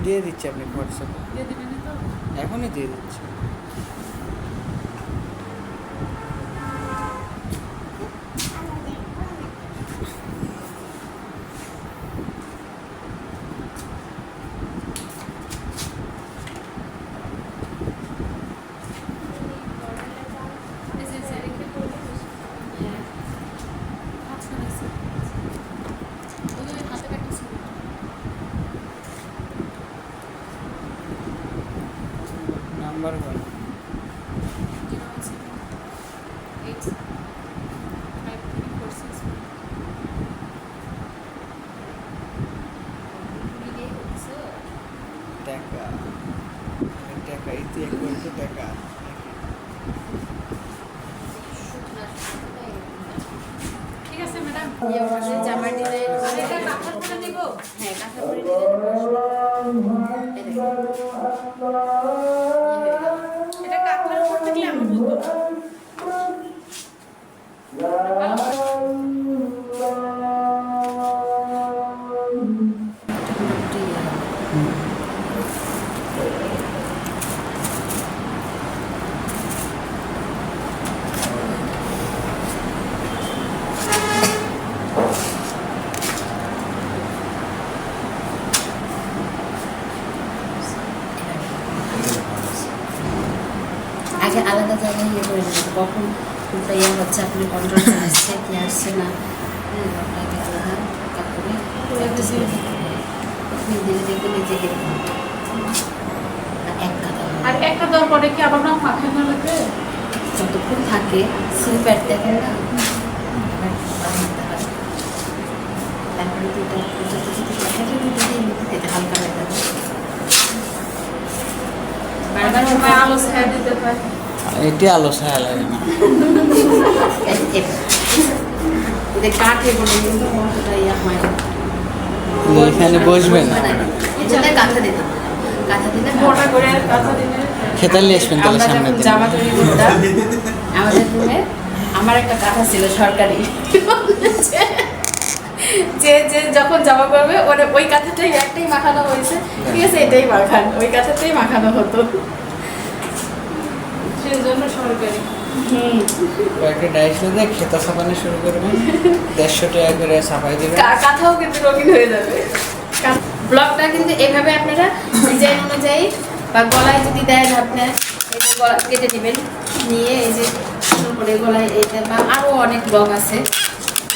দিয়ে দিচ্ছি আপনি হোয়াটসঅ্যাপে, দিয়ে দিবেন তো? এখনই দিয়ে দিচ্ছি। এই যে যে রেখে করলে আচ্ছা নিছি। ওই যে হাতে একটা ছবি। নাম্বার বল। 017853461 মিলিয়ে হচ্ছে টাকা টাকা ইতি এক করতে টাকা ঠিক আছে ম্যাডাম। জামা ডিজাইন আর এটা কাঁথার করে নিব। হ্যাঁ কাঁথা করে ডিজাইন এটা কাপড়ের উপর থাকলে আমি বুঝবো না। আগে আলাদা জায়গায় ইয়ে করে নেবেন কখন কোনটা ইয়ে হচ্ছে আপনি কন্ট্রোল আসছে কি আসছে না হ্যাঁ আপনাকে আলাদা কাপড়ে practice করে নিতে হবে। আপনি ধীরে দেখবেন এই যে এরকম। আর এক কাঁথা হবে। আর একটা দেওয়ার পরে কি আবার না মাখানো লাগবে? যতক্ষণ থাকে সিল প্যাড দেখেন না তারপরে দুটো যত যদি থাকে দুটো দিয়ে নিতে হালকা হয়ে যাবে বারবার সময় আলো ছায়া দিতে হয়। এটি আলো ছায়া লাগে না। এটা কাঠে বলে কিন্তু মনটা ইয়া হয় না। এখানে বসবেন না। এই জন্য কাঁথা দিতাম কাঁথা দিলে মোটা করে কাঁথা দিলে খেতালি আসবেন তাহলে আমরা সামনে যখন জামা তৈরি করতাম আমাদের রুমে আমার একটা কাঁথা ছিল সরকারি যে যে যখন জামা করবে ওরা ওই কাঁথাটাই একটাই মাখানো হয়েছে ঠিক আছে এটাই মাখান ওই কাঁথাটাই মাখানো হতো সেই জন্য সরকারি। কয়েকটা ডাইস দিয়ে খেতা ছাপানো শুরু করবেন, 150 টাকা করে ছাপাই দেবেন। কাঁথাও কিন্তু রঙিন হয়ে যাবে ব্লকটা কিন্তু এভাবে আপনারা ডিজাইন অনুযায়ী বা গলায় যদি দেন আপনার এই যে গলা কেটে নেবেন নিয়ে এই যে সুন্দর করে গলায় এইটা বা আরও অনেক ব্লক আছে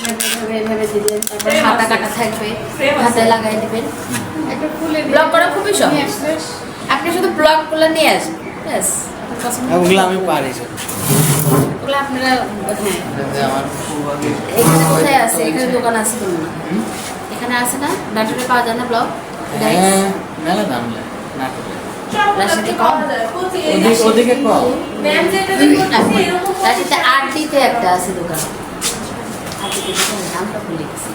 এভাবে এভাবে দিবেন তারপরে Frame হাতা আছে। কাটা থাকবে Frame আছে। হাতায় লাগাই দেবেন একটা ফুলে ব্লক করা খুবই সহজ নিয়ে আসলে আপনি শুধু ব্লকগুলো নিয়ে আসবেন ব্যাস আপনার পছন্দ ওগুলো আমি পারি স্যার। ওগুলো আপনারা হ্যাঁ যে আমার এখানে কোথায় আছে এখানে দোকান আছে তো মনে হয় এখানে আছে না নাটোরে পাওয়া যায় না ব্লক হ্যাঁ মেলা দাম লাগে নাটকে। রাশিতে কম ওদিকে কম। ম্যাম যেটা দেখতেছি এরকম রাশিতে আরটিতে একটা আছে দোকান আরটিতে দোকান নামটা ভুলে গেছি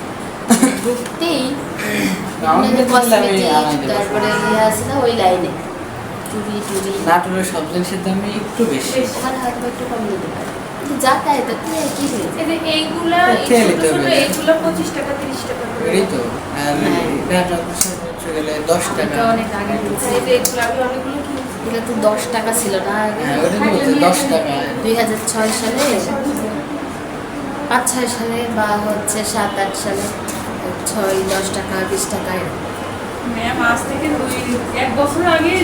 ঢুকতেই আমাদের কসমেটিক আনাই দেবো। তারপরে ইয়ে আছে না ওই লাইনে চুড়ি টুড়ি নাটোরের সব জিনিসের দামই একটু বেশি। ওখানে হয়তো একটু কম দিতে পারে কিন্তু যাতায়াত কি হয়েছে এই যে এইগুলা এই খেয়ে ছোট নিতে ছোট হবে। এইগুলা 25 টাকা 30 টাকা করে। এই তো আর হ্যাঁ। এটা সর্বোচ্চ গেলে 10 টাকা। এটা অনেক আগে হয়েছে এই যে এগুলা আমি অনেকগুলো কিনছি। এটা তো 10 টাকা ছিল না আগে হ্যাঁ ওটা তো বলছে 10 টাকা। 2006 সালে 5-6 সালে বা হচ্ছে 7-8 সালে 6-10 টাকা 20 টাকা এরকম। ম্যাম আজ থেকে 1 বছর আগে